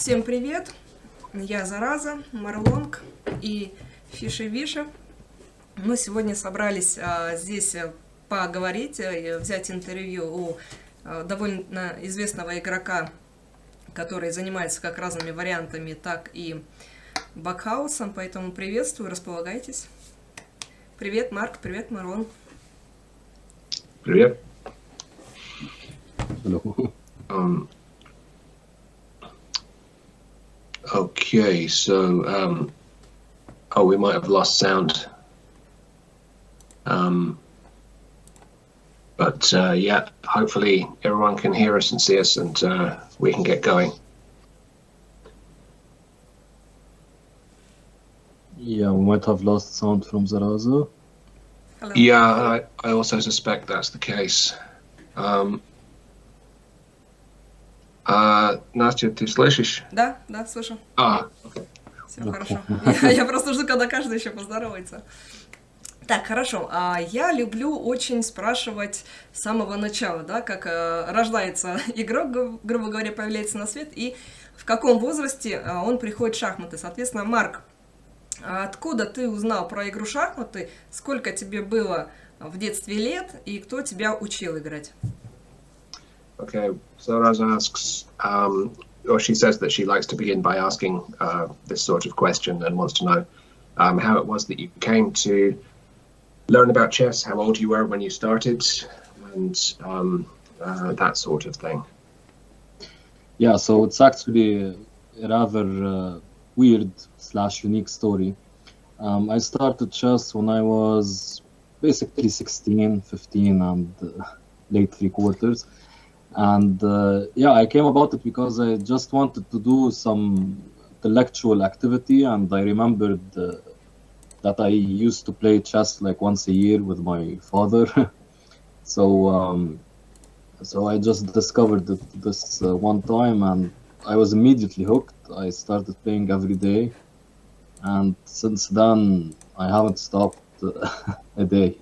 Всем привет! Я Зараза, Марлонг и FischyVishy. Мы сегодня собрались здесь поговорить, взять интервью у довольно известного игрока, который занимается как разными вариантами, так и Bughouse. Поэтому приветствую, располагайтесь. Привет, Марк, привет, Марлон. Привет. Hello. Okay, so we might have lost sound. But yeah, hopefully everyone can hear us and see us, and we can get going. Yeah, we might have lost sound from Zaraza. Hello. Yeah, I also suspect that's the case. Настя, ты слышишь? Да, слышу. Okay. Все хорошо. Я просто жду, когда каждый еще поздоровается. Так, хорошо. Я люблю очень спрашивать с самого начала, да, как рождается игрок, грубо говоря, появляется на свет, и в каком возрасте он приходит в шахматы. Соответственно, Марк, откуда ты узнал про игру шахматы, сколько тебе было в детстве лет, и кто тебя учил играть? Okay, so Raza asks, or she says that she likes to begin by asking this sort of question and wants to know how it was that you came to learn about chess, how old you were when you started, and that sort of thing. Yeah, so it's actually a rather weird/unique story. I started chess when I was basically 16, 15, and late three quarters. And yeah, I came about it because I just wanted to do some intellectual activity, and I remembered that I used to play chess like once a year with my father. So I just discovered it this one time, and I was immediately hooked. I started playing every day, and since then I haven't stopped a day.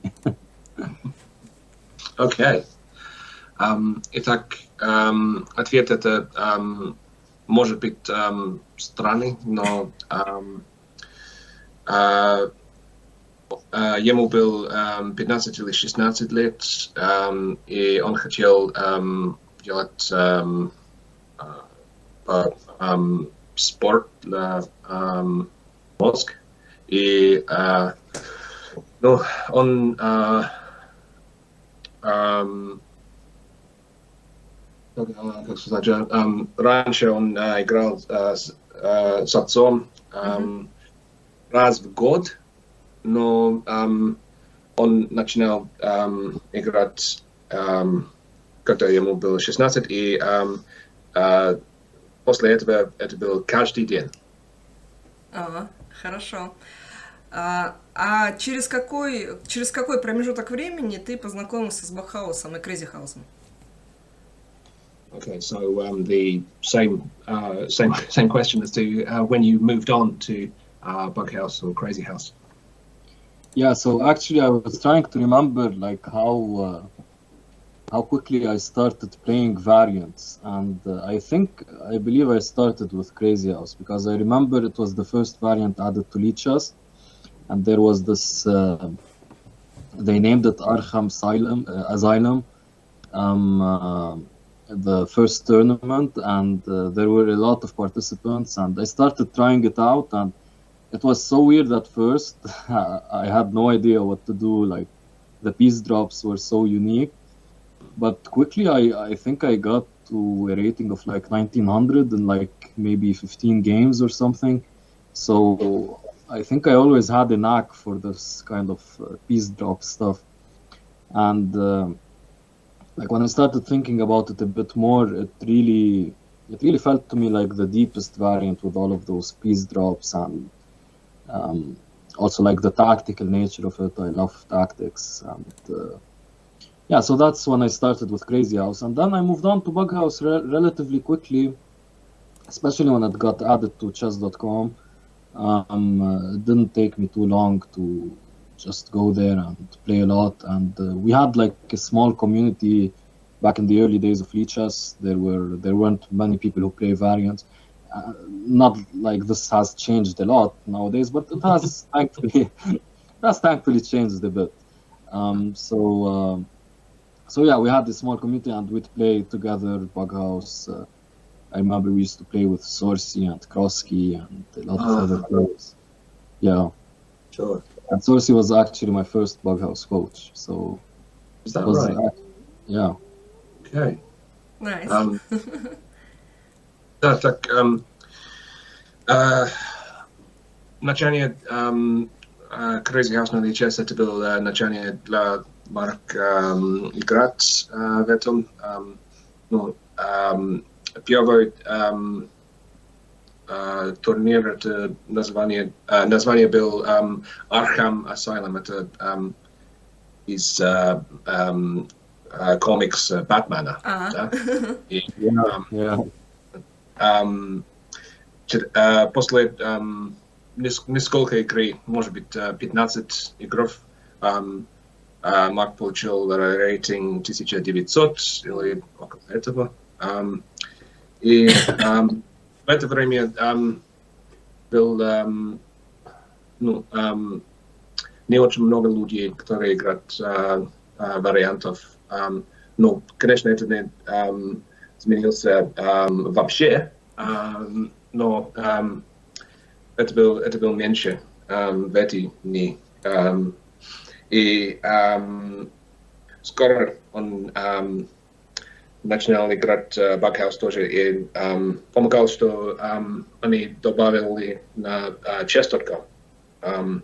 Okay. Итак, ответ это может быть странный, но ему было 15 или 16 лет, и он хотел делать спорт для мозг. И ну, он как сказать, раньше он играл с отцом раз в год, но он начинал играть, когда ему было 16, и после этого это был каждый день. Хорошо. А через какой промежуток времени ты познакомился с Бughouse и Crazyhouse? Okay, so the same question as to when you moved on to Bughouse or Crazyhouse. Yeah, so actually I was trying to remember like how quickly I started playing variants, and I believe I started with Crazyhouse because I remember it was the first variant added to Lichess, and there was this they named it Arkham Asylum, the first tournament, and there were a lot of participants, and I started trying it out, and it was so weird at first. I had no idea what to do. Like the piece drops were so unique, but quickly I think I got to a rating of like 1900 in like maybe 15 games or something. So I think I always had a knack for this kind of piece drop stuff, and like when I started thinking about it a bit more, it really felt to me like the deepest variant with all of those piece drops, and also like the tactical nature of it. I love tactics, and yeah, so that's when I started with Crazyhouse, and then I moved on to Bughouse relatively quickly, especially when it got added to chess.com. It didn't take me too long to just go there and play a lot, and we had like a small community back in the early days of Lichess. There weren't many people who play variants, not like this has changed a lot nowadays, but it has thankfully changed a bit. So yeah, we had a small community and we'd play together, Bughouse. I remember we used to play with Sorcy and Krosky and a lot of other players. Yeah. Sure. And Sorcy was actually my first Bughouse coach. So Is that it was, right? yeah. Okay. Nice. Да, так, начание Crazy House на Lichess это было начание для Марк играть в этом. Ну, первый турнир, это название был Arkham Asylum, это из комикс Бэтмена. Да? И, после несколько игр, может быть, 15 игров, Марк получил рейтинг 1900 или около этого. И в это время был не очень много людей, которые играют вариантов. Но, конечно, это не изменился вообще, но это был меньше в эти дни. И скоро он начинал играть Bughouse тоже и помогал, что они добавили на chess.com.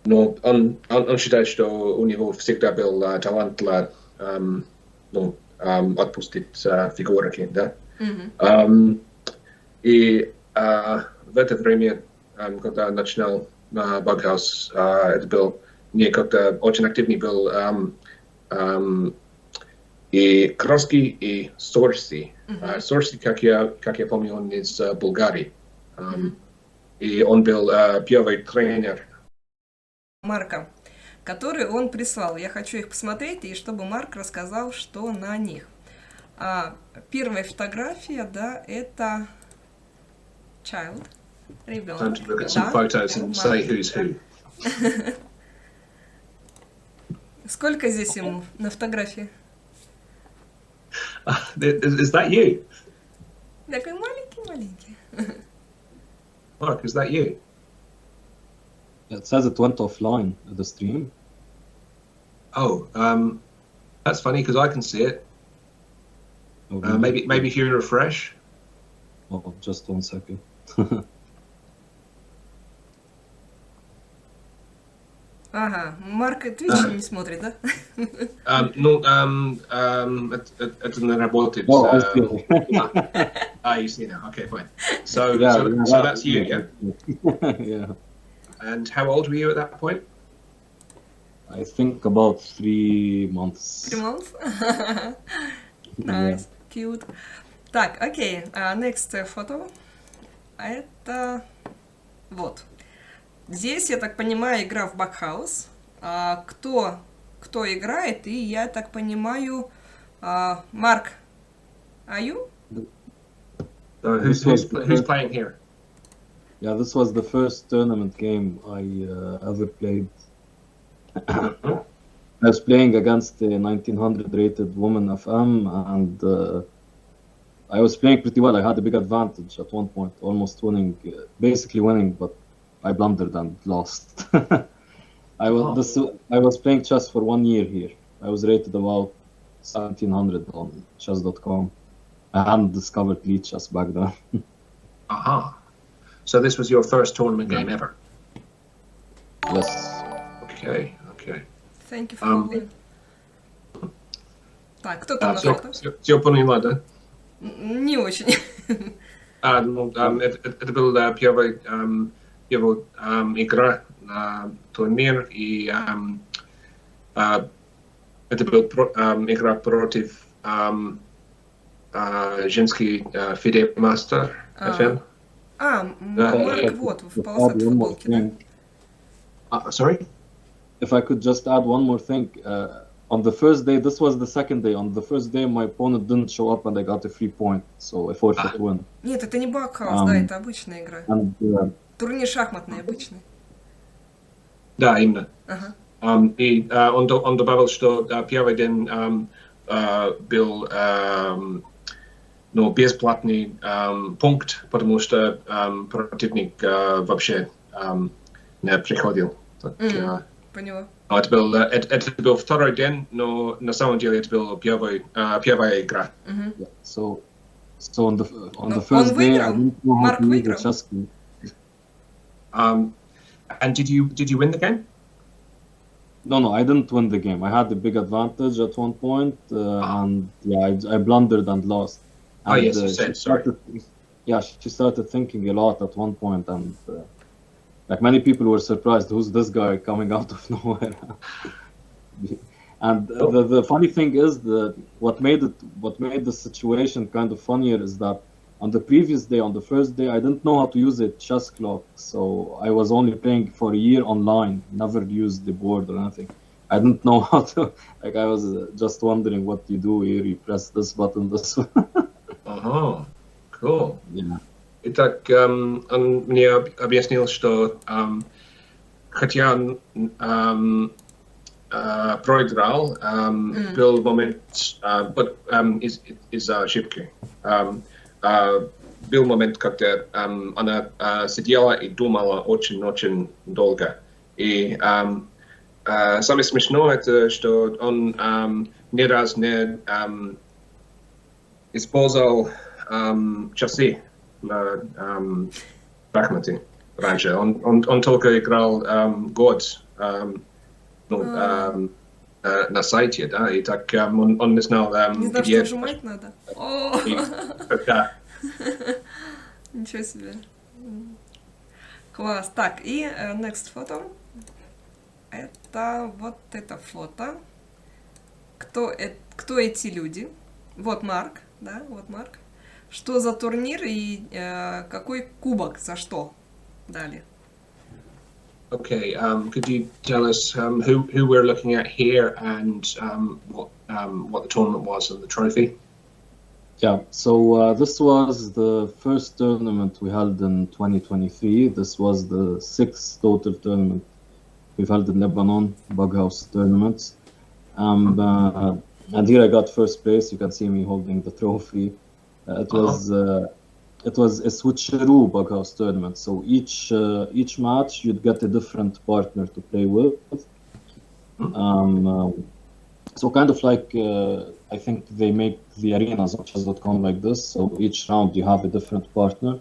Но он считает, что у него всегда был талант для отпустить фигурки, да? И в это время, когда начинал на Bughouse, это был не как-то очень активный был и Кросky, и Sorcy. Sorcy, как я помню, он из Болгарии. И он был первый тренер Марка, которые он прислал. Я хочу их посмотреть, и чтобы Марк рассказал, что на них. Первая фотография, да, это child, ребенок. Time to look at some photos and say who's who. Сколько здесь ему на фотографии? Is that you? Такой маленький-маленький. Mark, is that you? It says it went offline at the stream. Oh, that's funny because I can see it. Maybe if you refresh. Oh, just 1 second. Ага, Марк Twitch не смотрит, да? Это не работает. Oh, I see. You see now. Okay, fine. So that's you, yeah? Yeah. And how old were you at that point? I think about 3 months. 3 months? Nice, cute. Так, окей, next photo. Это вот. Здесь, я так понимаю, игра в Bughouse. Кто играет? И я так понимаю, Марк, are you? Who's playing here? Yeah, this was the first tournament game I ever played. I was playing against a 1900 rated woman FM, and I was playing pretty well. I had a big advantage at one point, almost winning, basically winning, but I blundered and lost. I was playing chess for 1 year here. I was rated about 1700 on chess.com. I hadn't discovered lead chess back then. Aha. So this was your first tournament game ever? Yes. Okay. Thank you for calling. Так, кто там на фото? Все поняла, да? Не очень. Это был первый его игра на турнир, и это был игра против женский FIDE Master FM. Марк вот в полосатой футболке, да? Sorry? If I could just add one more thing, on the first day, this was the second day. On the first day, my opponent didn't show up, and I got a free point, so I forfeit win. Нет, это не Bughouse, да, это обычная игра. And Турнир шахматный, обычный. Да, именно. Ага. И он добавил, что первый день был бесплатный пункт, потому что противник вообще не приходил. Поняла. Это был второй день, но на самом деле это была первая игра. yeah, so on the first day, I didn't know how Marc to use the выиграл. chess key. And did you win the game? No, I didn't win the game. I had a big advantage at one point, and yeah, I blundered and lost. Oh, And, yes, you said, sorry. She started thinking a lot at one point, and like many people were surprised, who's this guy coming out of nowhere? And the funny thing is that what made the situation kind of funnier is that on the previous day, on the first day, I didn't know how to use a chess clock, so I was only playing for a year online, never used the board or anything. I didn't know how to, like I was just wondering what you do here, you press this button, this one. Ага, cool. Yeah. Итак, он мне объяснил, что хотя он проиграл, был момент из-за ошибки. Был момент, когда она сидела и думала очень-очень долго. И самое смешное это, что он ни разу не использовал часы на шахматы раньше. Он только играл год на сайте, да, и так он не знал, Не знаю, где... что нажимать надо. О! Да. Ничего себе. Класс. Так, и next фото. Это вот это фото. Кто эти люди? Вот Марк, да, вот Марк. Что за турнир и какой кубок, за что дали? Okay, could you tell us who we're looking at here and what the tournament was and the trophy? Yeah, so this was the first tournament we held in 2023. This was the 6th total tournament we've held in Lebanon, Bughouse tournaments. And here I got first place. You can see me holding the trophy. It was a switcheroo Bughouse tournament. So each match you'd get a different partner to play with. So kind of like I think they make the arenas on chess.com like this. So each round you have a different partner,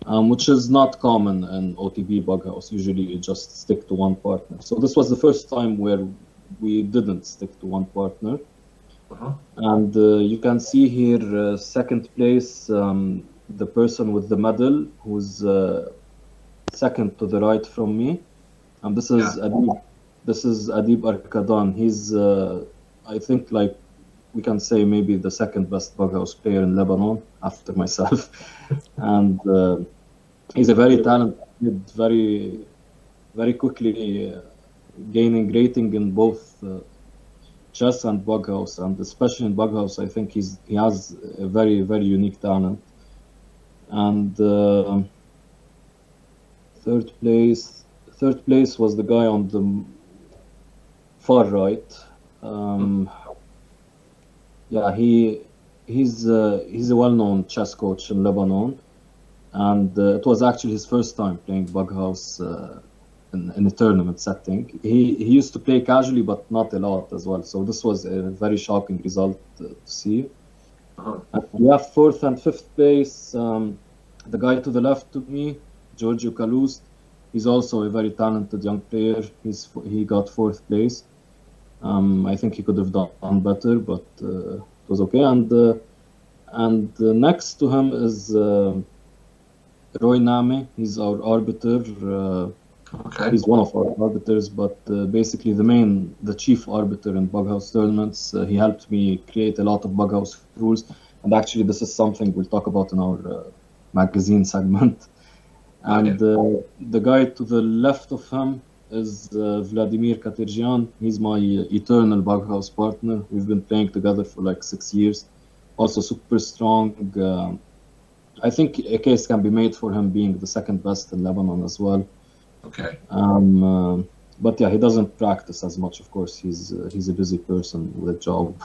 which is not common in OTB Bughouse. Usually you just stick to one partner. So this was the first time where we didn't stick to one partner. And you can see here second place, the person with the medal, who's second to the right from me, and this is Adib. This is Adib Arkadan. He's I think like we can say maybe the second best Bughouse player in Lebanon after myself, and he's a very talented, very quickly gaining rating in both chess and Bughouse, and especially in Bughouse, I think he has a very unique talent. And third place was the guy on the far right. Yeah, he's a well-known chess coach in Lebanon, and it was actually his first time playing Bughouse in a tournament setting. He used to play casually, but not a lot as well. So this was a very shocking result to see. And we have fourth and fifth place. The guy to the left of me, Giorgio Kalust, he's also a very talented young player. He got fourth place. I think he could have done better, but it was okay. And next to him is Roy Name. He's our arbiter. Okay. He's one of our arbiters, but basically the chief arbiter in Bughouse tournaments. He helped me create a lot of Bughouse rules, and actually this is something we'll talk about in our magazine segment. And the guy to the left of him is Vladimir Katerjian. He's my eternal Bughouse partner. We've been playing together for like 6 years. Also super strong. I think a case can be made for him being the second best in Lebanon as well. Okay. But yeah, he doesn't practice as much. Of course, he's a busy person with a job.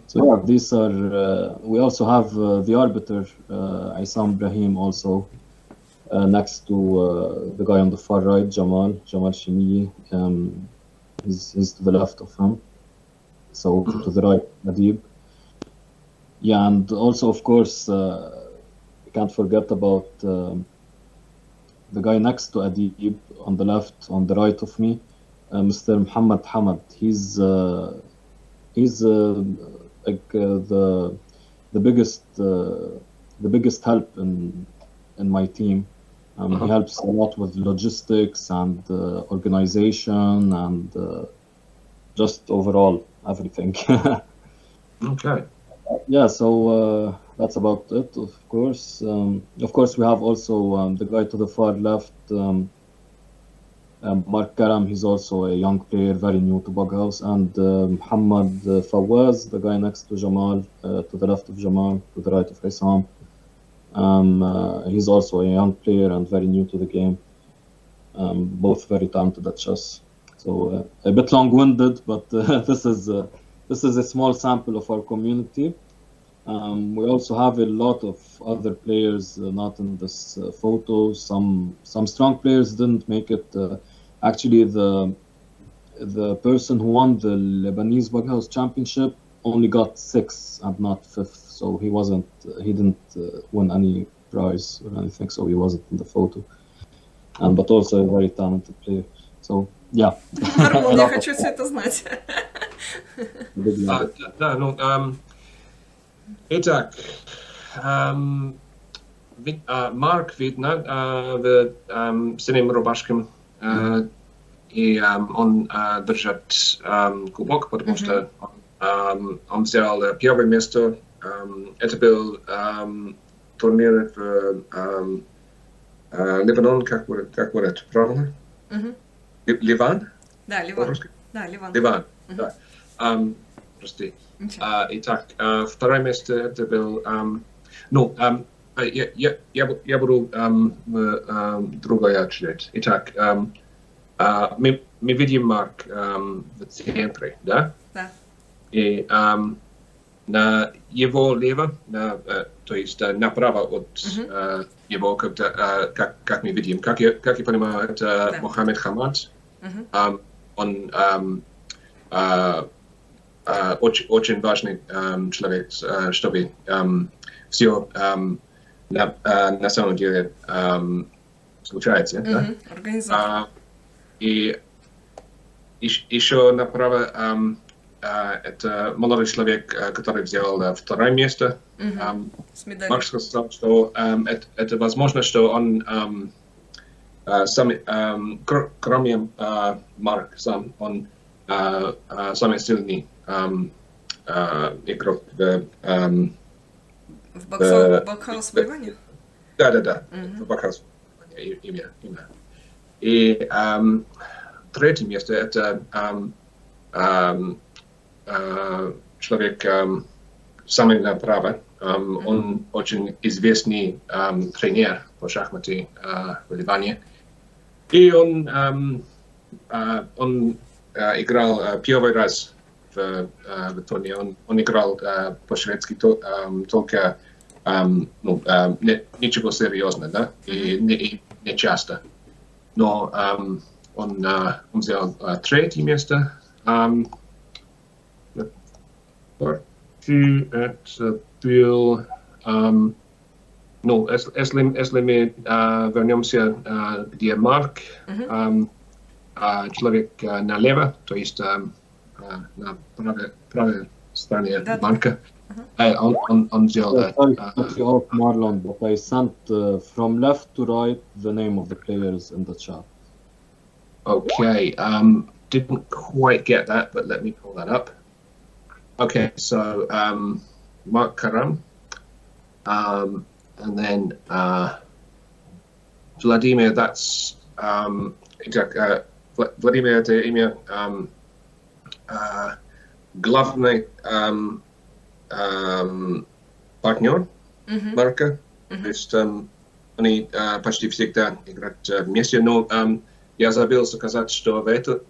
So yeah, these are. We also have the arbiter, Isam Brahim, also next to the guy on the far right, Jamal Shimiyi. He's to the left of him. So to the right, Adib. Yeah, and also of course, we can't forget about the guy next to Adib on the left, on the right of me, Mr. Muhammad Hamad. He's like the biggest help in my team. He helps a lot with logistics and organization and just overall everything. Okay. Yeah, so that's about it. Of course, we have also the guy to the far left, Marc. He's also a young player, very new to Bughouse, and Muhammad Fawaz, the guy next to Jamal, to the left of Jamal, to the right of Hisam. He's also a young player and very new to the game. Both very talented at chess. So a bit long-winded, but this is a small sample of our community. We also have a lot of other players not in this photo. Some strong players didn't make it. Actually, the person who won the Lebanese Bughouse Championship only got 6th and not 5th, so he didn't win any prize or anything, so he wasn't in the photo. But also a very talented player. So yeah. Марк, я хочу все это знать. Да, ну, итак, Марк, видно, в синем рубашке, и он держит кубок, потому что он взял первое место. Это был турнир в Ливан, как говорят, правильно? Ливан? Да, Ливан. Да, Ливан. Ливан, да. Прости. Итак, второе место это был... Ну, я буду в другой очередь. Итак, мы видим Марк в центре, да? Да. И на его лево, то есть направо от его, как мы видим, как я понимаю, это Мохаммед Хамад. Он очень важный человек, чтобы все на самом деле случается. Да? И еще направо это молодой человек, который взял второе место. Марк сказал, что это возможно, что он кроме Марк сам, он самый сильный игрок в Bughouse выливании? Да, в Bughouse имя. И третье место это человек самый направо. Он очень известный тренер по шахмате в Ливане. И он играл первый раз в турнире. Он играл по-шведски только ничего серьезного, да? И не часто. Но он взял третье место. Это был... Ну, если мы вернемся, где Марк, человек налево, то есть на правой стороне банка, он взял... Marlon, but I sent from left to right the name of the players in the chat. Okay, didn't quite get that, but let me pull that up. Okay, so Mark Karam, and then Vladimir, that's Итак, Владимир — это имя главный партнер Марка. То есть они почти всегда играют вместе, но я забыл сказать, что в этот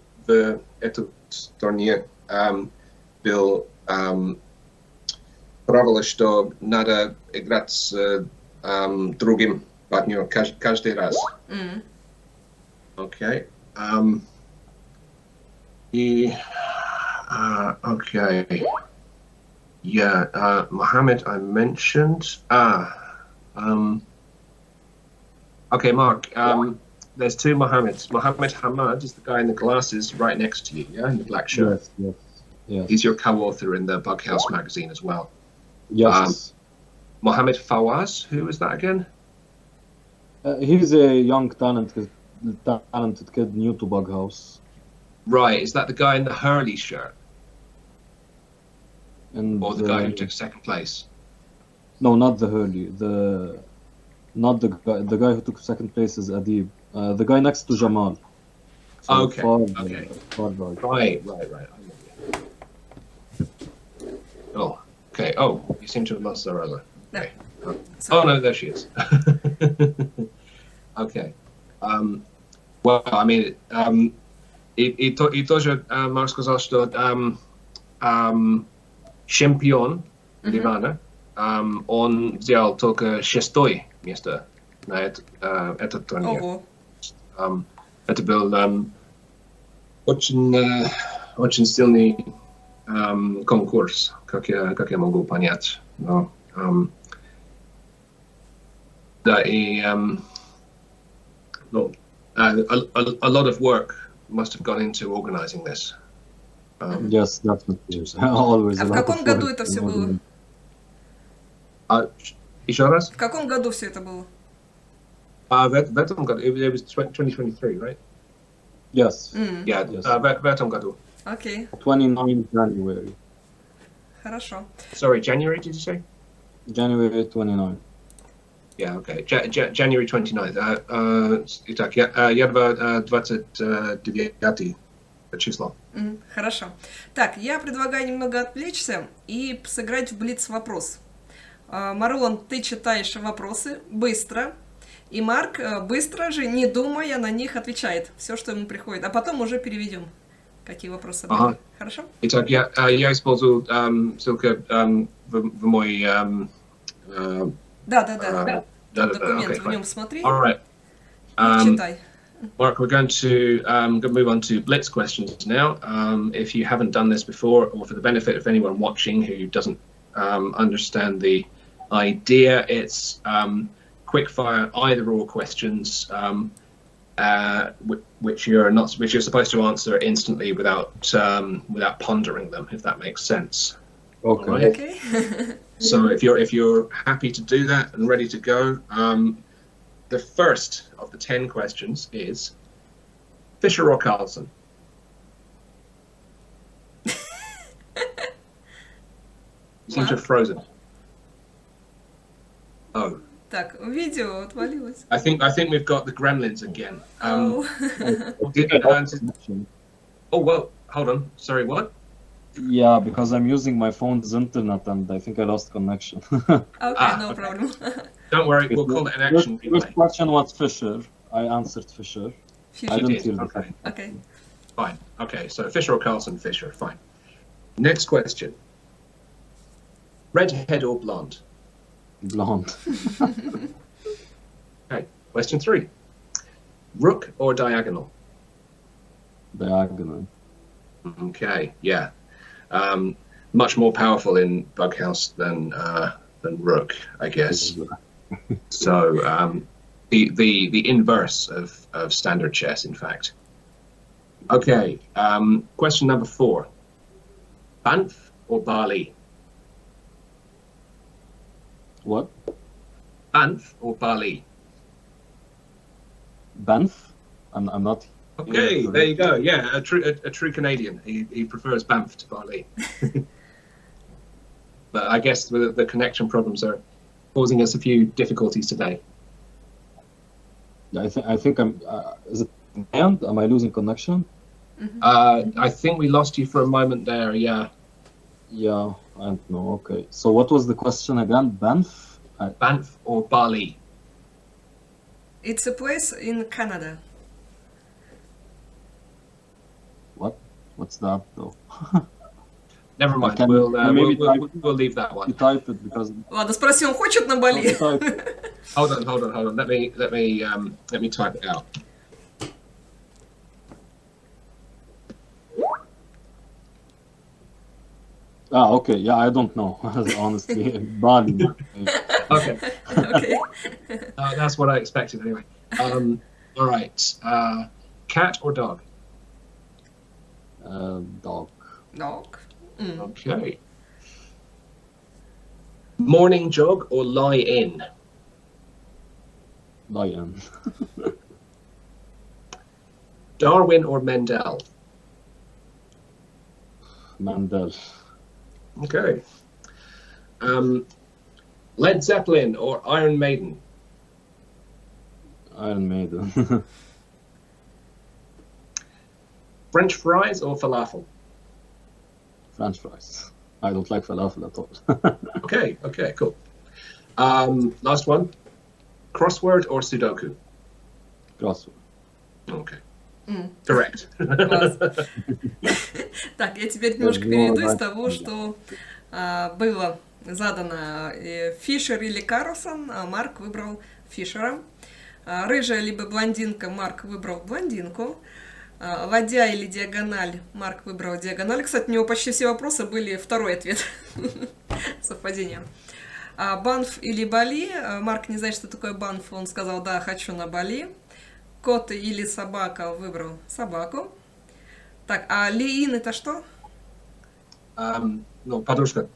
турнир был правило, что надо играть с другим партнером каждый раз. Окей. И okay. Yeah, Mohammed I mentioned. Okay, Mark. There's two Mohammeds. Mohammed Hamad is the guy in the glasses right next to you, yeah, in the black shirt. Yes. He's your co-author in the Bughouse magazine as well. Yes. Mohammed Fawaz, who was that again? He's a young talented kid new to Bughouse. Right, is that the guy in the Hurley shirt? And Or the guy who took second place? No, not the Hurley. Not the guy who took second place is Adib. The guy next to Jamal. So Okay. Okay. Far right. Right. I'm with you. Oh, okay. Oh, you seem to have lost her other. Okay. Oh no, there she is. Okay. Well, I mean, и тоже Марк сказал, что чемпион Ливана, он взял только 6-е место на этот турнир. Это был очень сильный конкурс, как я могу понять. Но, да, и a lot of work must have gone into organizing this. Yes, definitely. Always. А в каком году это все было? Еще раз? В каком году все это было? В этом году, it was 2023, right? Yes. Yeah, Yes. В этом году. Окей, 29 January. хорошо. Sorry, January, did you say? January 29. Yeah, okay. January 29th. Итак, я 29 число. Хорошо. Так, я предлагаю немного отвлечься и сыграть в блиц-вопрос. Марлон, ты читаешь вопросы быстро, и Марк быстро же, не думая, на них отвечает все, что ему приходит, а потом уже переведем, какие вопросы были. Ага. Хорошо? Итак, я использую ссылку в мой... Да. да, Документ, okay, в нем fine. смотри All right. и читай. Mark, we're going to move on to blitz questions now. If you haven't done this before, or for the benefit of anyone watching who doesn't understand the idea, it's quick-fire either/or questions, which you're supposed to answer instantly without pondering them, if that makes sense. Okay. Right. Okay. So if you're happy to do that and ready to go, the first of the 10 questions is Fisher or Carlson? You seem to have frozen. Oh. Так, видео отвалилось. I think we've got the gremlins again. Oh well, hold on. Sorry, what? Yeah, because I'm using my phone's internet and I think I lost connection. Okay, no problem. Don't worry, we'll call it an action First replay. question was Fisher. I answered Fisher. I didn't hear the Okay. second. Okay. Fine. Okay, so Fisher or Carlson? Fisher. Fine. Next question. Redhead or blonde? Blonde. Okay. Question 3. Rook or diagonal? Diagonal. Okay. Yeah. Much more powerful in Bughouse than Rook, I guess. So the inverse of standard chess, in fact. Okay. Question number 4. Banff or Bali? What? Banff or Bali? Banff? I'm not. Okay, Yeah, there you go. Yeah, a true Canadian. He prefers Banff to Bali. But I guess the connection problems are causing us a few difficulties today. I think I'm. Is it And am I losing connection? I think we lost you for a moment there. Yeah. Yeah, I don't know. Okay. So what was the question again? Banff? Banff or Bali? It's a place in Canada. What? What's that though? Never mind. Can We'll, you maybe we'll leave that one. You type it because Ладно, спроси, он хочет на no, Бали? you type it. Hold on. Let me type it out. Okay. Yeah, I don't know. Honestly, Bali. Okay. Okay. That's what I expected anyway. All right. Cat or dog? Dog. Dog. Okay. Morning jog or lie in? Lion. Darwin or Mendel? Mandel. Okay. Led Zeppelin or Iron Maiden? Iron Maiden. French fries or falafel? French fries. I don't like falafel at all. Okay, cool. Last one. Crossword or Sudoku? Crossword. Okay. Correct. Класс. Так, я теперь немножко перейду из того, что было задано Фишер или Карлсон, а Марк выбрал Фишера. Рыжая либо блондинка, Марк выбрал блондинку. Ладья или диагональ, Марк выбрал диагональ. Кстати, у него почти все вопросы были второй ответ. Совпадение. Банф или Бали, Марк не знает, что такое Банф, он сказал, да, хочу на Бали. Кот или собака, выбрал собаку. Так, а лиин это что? Ну, подушка.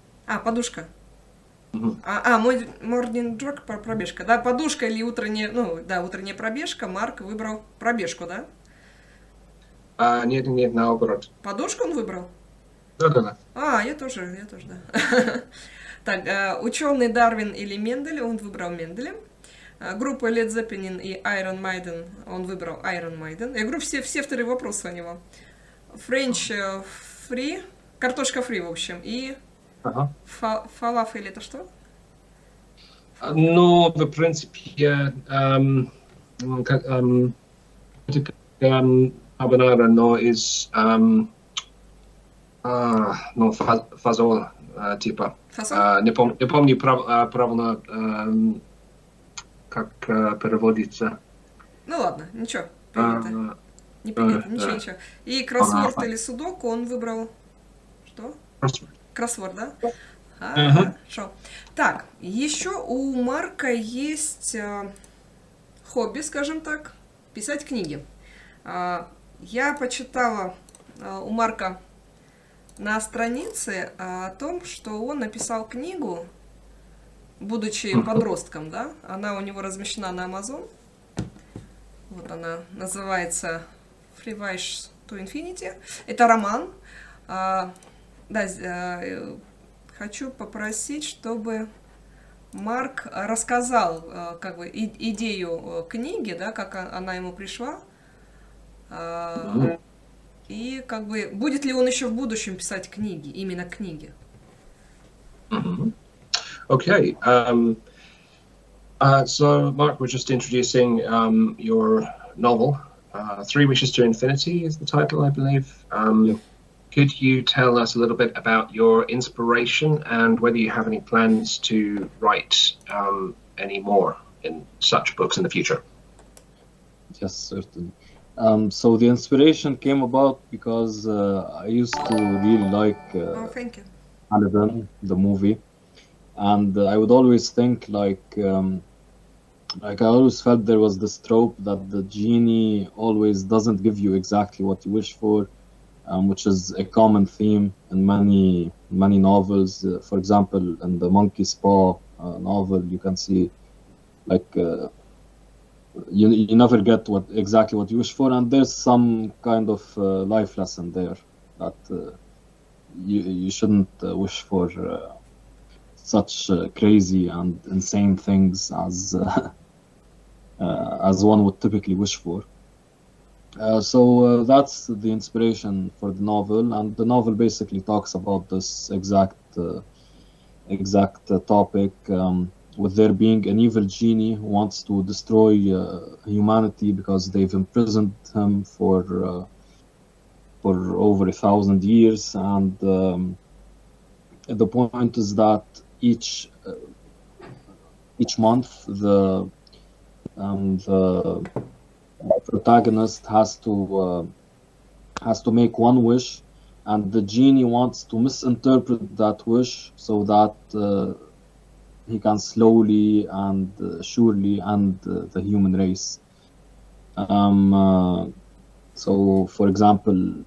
Подушка. Мгм. Мой morning jog, пробежка. Да, подушка или утренняя, утренняя пробежка. Марк выбрал пробежку, да? Нет, наоборот. Подушку он выбрал? Да. Я тоже, да. Так, ученый Дарвин или Мендель, он выбрал Менделя. Группа Led Zeppelin и Iron Maiden, он выбрал Iron Maiden. Я говорю, все вторые вопросы у него. French free, картошка фри, в общем, и Ага. фалафель это что? Ну, в принципе, carbonara, но из фазоль, типа. Фасоль? Не помню правильно, как переводится. Ну ладно, ничего, принято. Не принято, ничего. И кроссворд или судоку он выбрал что? Кроссворд, да? Хорошо. Так, еще у Марка есть хобби, скажем так, писать книги. Я почитала у Марка на странице о том, что он написал книгу, будучи подростком, да? Она у него размещена на Amazon. Вот она называется FischyVishy to Infinity. Это роман. Хочу попросить, чтобы Марк рассказал идею книги, да, как она ему пришла. И будет ли он еще в будущем писать книги, именно книги? Okay. So, Mark, we're just introducing your novel. Three Wishes to Infinity is the title, I believe. Could you tell us a little bit about your inspiration and whether you have any plans to write any more in such books in the future? Yes, certainly. So the inspiration came about because I used to really like Thank you. Aladdin, the movie, and I would always think like I always felt there was this trope that the genie always doesn't give you exactly what you wish for, which is a common theme in many novels. For example, in the Monkey's Paw novel, you can see like you never get exactly what you wish for, and there's some kind of life lesson there that you shouldn't wish for such crazy and insane things as one would typically wish for. So that's the inspiration for the novel, and the novel basically talks about this exact topic, with there being an evil genie who wants to destroy humanity because they've imprisoned him for over 1,000 years, and the point is that each month the protagonist has to make one wish, and the genie wants to misinterpret that wish so that he can slowly and surely end the human race. So, for example,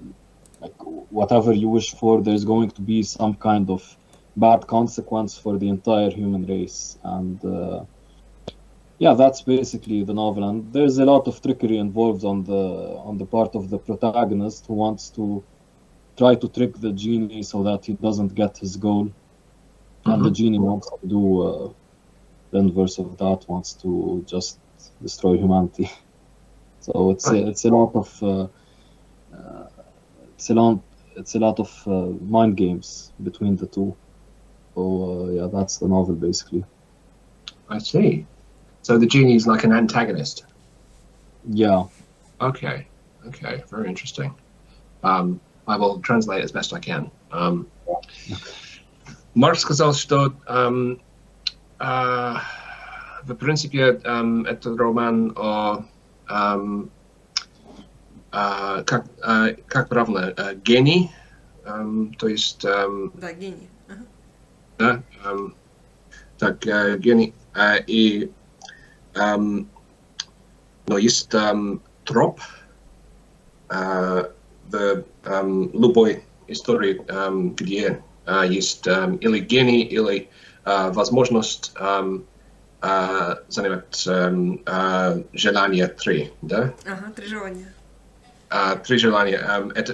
like whatever you wish for, there's going to be some kind of bad consequence for the entire human race, and yeah, that's basically the novel. And there's a lot of trickery involved on the part of the protagonist, who wants to try to trick the genie so that he doesn't get his goal, and the genie wants to do the inverse of that, wants to just destroy humanity. So it's a lot of mind games between the two. So yeah, that's the novel basically. I see. So the genie is like an antagonist. Yeah. Okay. Very interesting. I will translate as best I can. Marc сказал, что в принципе это роман о как правильно, гений, то есть Да, гений. да, так гений, и но есть троп в любой истории, где есть или гений, или возможность занимать желание 3, да? Ага, 3 желания. 3 желания. Это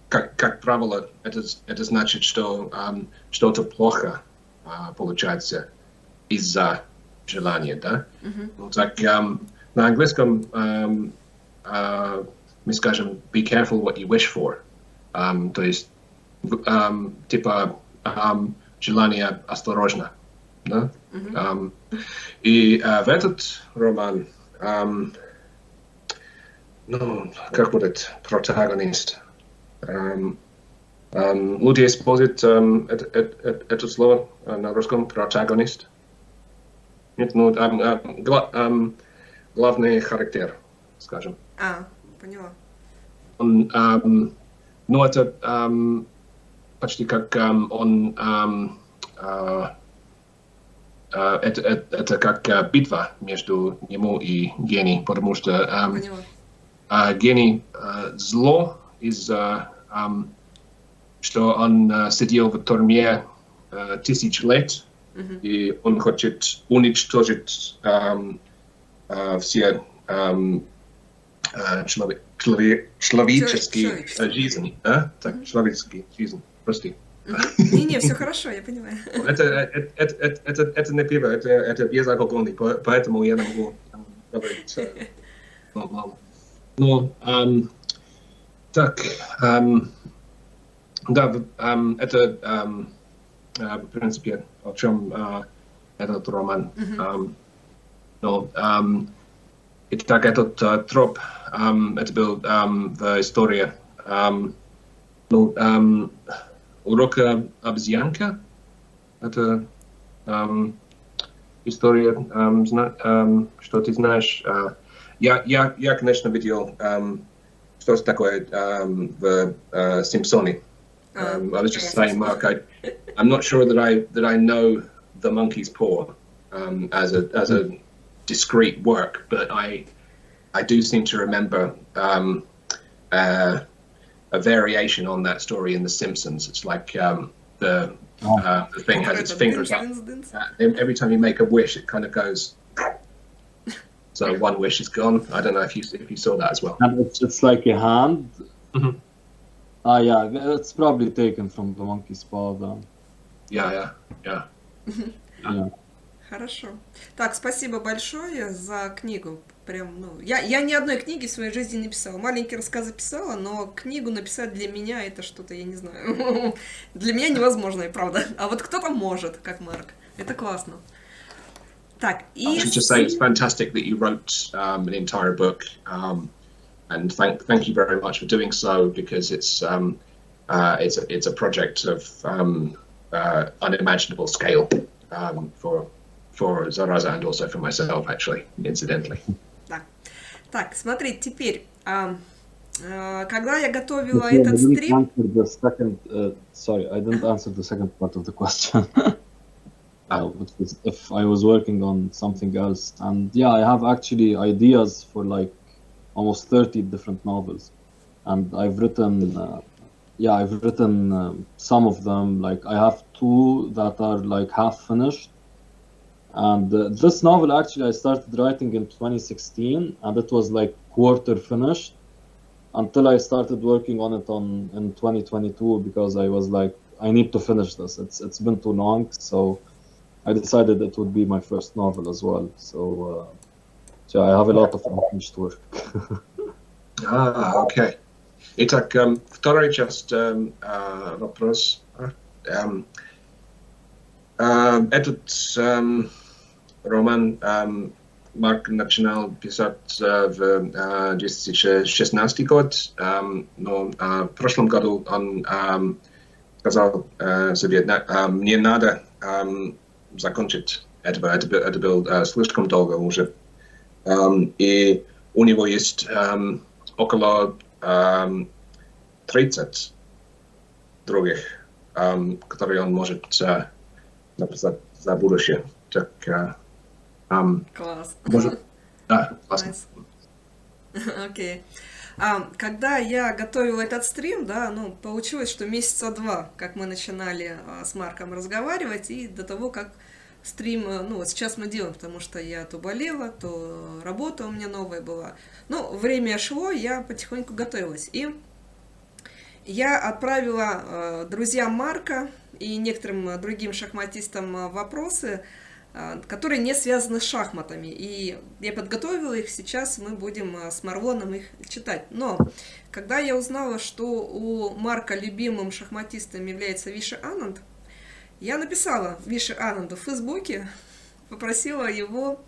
как правило, это значит, что что-то плохо получается из-за желания, да? Ну, так, на английском мы скажем be careful what you wish for. То есть типа желание осторожно, да? И в этот роман, ну, как будет протагонист? Люди используют это слово на русском, протагонист. Нет, ну, главный характер, скажем. Поняла. Ну, это почти как он... это как битва между ему и гений, потому что гений зло из-за что он сидел в тюрьме 1000 лет, и он хочет уничтожить все человеческие жизни. Так, человеческие жизни, прости. Не, все хорошо, я понимаю. Это не пиво, это безалкогольный, поэтому я не могу говорить. Ну, так, да, это, в принципе, о чем этот роман. Но, итак, этот троп, это был в истории, ну, Урока обезьянка. Это история, что ты знаешь. Я конечно, видел, что такое в Симпсоне. I was just saying, Mark, I'm not sure that I know the monkey's paw as a discrete work, but I do seem to remember a variation on that story in The Simpsons. It's like the thing has its fingers up. Every time you make a wish, it kind of goes. So one wish is gone. I don't know if you saw that as well. And it's like a hand. Yeah, it's probably taken from the monkey's paw. Then. Yeah. Yeah. Хорошо. Так, спасибо большое за книгу. Прям, ну, я ни одной книги в своей жизни не писала. Маленькие рассказы писала, но книгу написать для меня это что-то, я не знаю. Для меня невозможно, и правда. А вот кто-то может, как Марк. Это классно. Так, I и... should just say it's fantastic that you wrote an entire book, and thank you very much for doing so, because it's a project of unimaginable scale for Zaraza and also for myself, actually, incidentally. Да. Так, смотри, теперь, когда я готовила Okay, этот стрим... Sorry, I didn't answer the second part of the question. Which was if I was working on something else. And yeah, I have actually ideas for like almost 30 different novels. And I've written, some of them. Like I have 2 that are like half finished. And this novel actually I started writing in 2016, and it was like quarter finished until I started working on it in 2022, because I was like, I need to finish this. It's been too long, so I decided it would be my first novel as well. So I have a lot of unfinished work. Okay. Итак, вторая часть вопрос. Этот роман Марк начинал писать в 2016 год, но в прошлом году он сказал себе, мне надо закончить этого. Это было слишком долго уже. И у него есть около 30 других, которые он может написать за будущее. Так, Класс. может, да, классно. Окей. Когда я готовила этот стрим, да, ну, получилось, что месяца 2, как мы начинали с Марком разговаривать, и до того, как стрим, ну, вот сейчас мы делаем, потому что я то болела, то работа у меня новая была. Ну, время шло, я потихоньку готовилась. И я отправила друзьям Марка и некоторым другим шахматистам вопросы, которые не связаны с шахматами. И я подготовила их, сейчас мы будем с Марлоном их читать. Но когда я узнала, что у Марка любимым шахматистом является Виши Ананд, я написала Виши Ананду в Фейсбуке, попросила его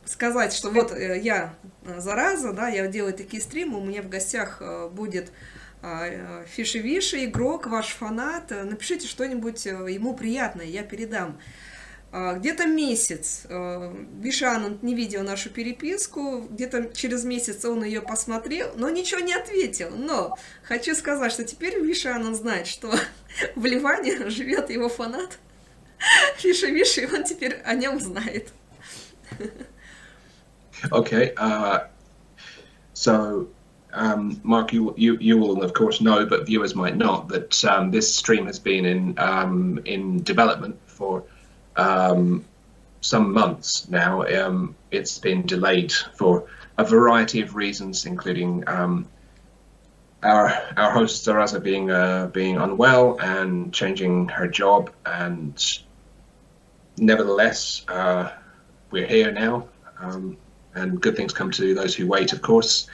сказать, что вот я зараза, да, я делаю такие стримы, у меня в гостях будет FischyVishy, игрок, ваш фанат, напишите что-нибудь ему приятное, я передам. Где-то месяц Виши Ананд не видел нашу переписку, где-то через месяц он ее посмотрел, но ничего не ответил. Но хочу сказать, что теперь Виши Ананд знает, что в Ливане живет его фанат FischyVishy, и он теперь о нем знает. Okay, so Mark, you will of course know, but viewers might not, that this stream has been in development for some months now. It's been delayed for a variety of reasons, including our host Zaraza being unwell and changing her job, and nevertheless we're here now, and good things come to those who wait, of course.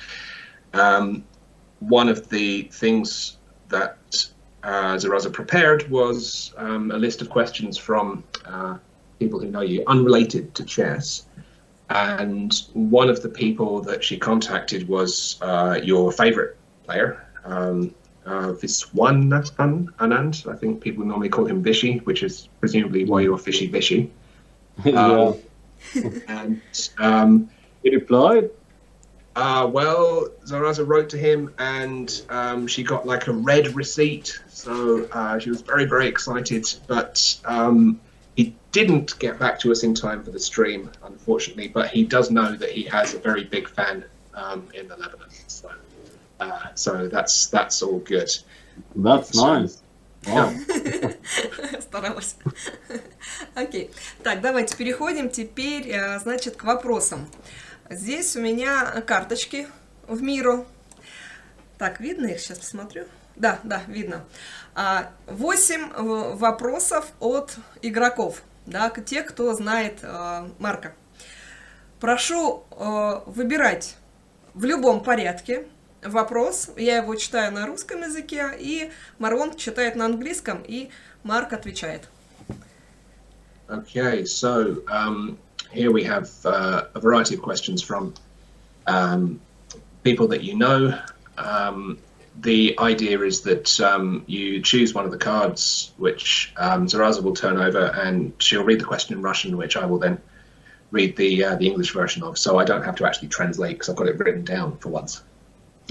One of the things that Zaraza prepared was a list of questions from people who know you, unrelated to chess. And one of the people that she contacted was your favorite player, Viswanathan Anand. I think people normally call him Vishy, which is presumably why you're FischyVishy. Yeah. And He replied? well, Zaraza wrote to him, and she got like a red receipt, so she was very, very excited, but he didn't get back to us in time for the stream, unfortunately, but he does know that he has a very big fan in the Lebanon, so that's all good. That's nice. Wow. Старалась. Окей. Так, давайте переходим теперь, значит, к вопросам. Здесь у меня карточки в миру. Так, видно их? Сейчас посмотрю. Да, да, видно. 8 вопросов от игроков, да, тех, кто знает Марка. Прошу выбирать в любом порядке вопрос. Я его читаю на русском языке, и Марон читает на английском, и Марк отвечает. Okay, so here we have a variety of questions from people that you know. The idea is that you choose one of the cards, which Zaraza will turn over, and she'll read the question in Russian, which I will then read the English version of. So I don't have to actually translate because I've got it written down for once.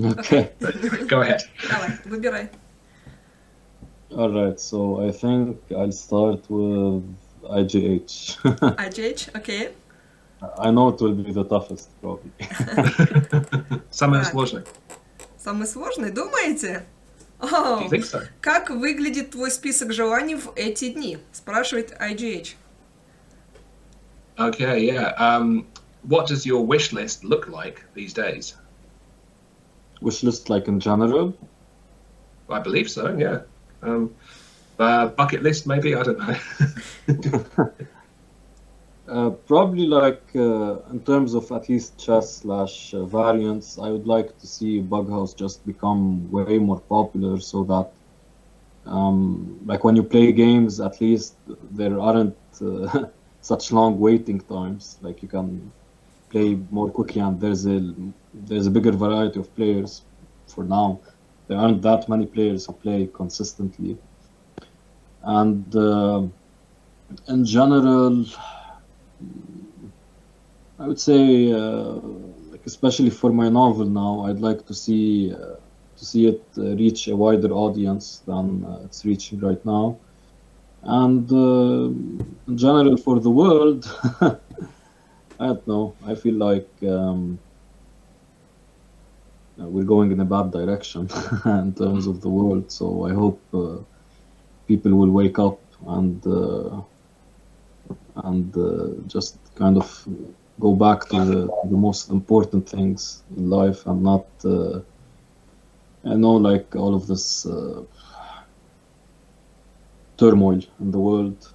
Okay. But, go ahead. Давай, выбирай. All right. So I think I'll start with IGH. IGH, окей. I know it will be the toughest, probably. Самое Так. сложное. Самый сложный, думаете? Do you think so? Как выглядит твой список желаний в эти дни? Спрашивает IGH. Okay, yeah. What does your wish list look like these days? Wish list, like in general. I believe so, yeah. Bucket list, maybe? I don't know. Probably like in terms of at least chess / variants, I would like to see Bughouse just become way more popular so that like when you play games, at least there aren't such long waiting times. Like you can play more quickly, and there's a bigger variety of players. For now, there aren't that many players who play consistently, and in general, I would say, like especially for my novel now, I'd like to see it reach a wider audience than it's reaching right now. And in general, for the world, I don't know. I feel like we're going in a bad direction in terms of the world. So I hope people will wake up and just kind of go back to the most important things in life and not I know like all of this turmoil in the world,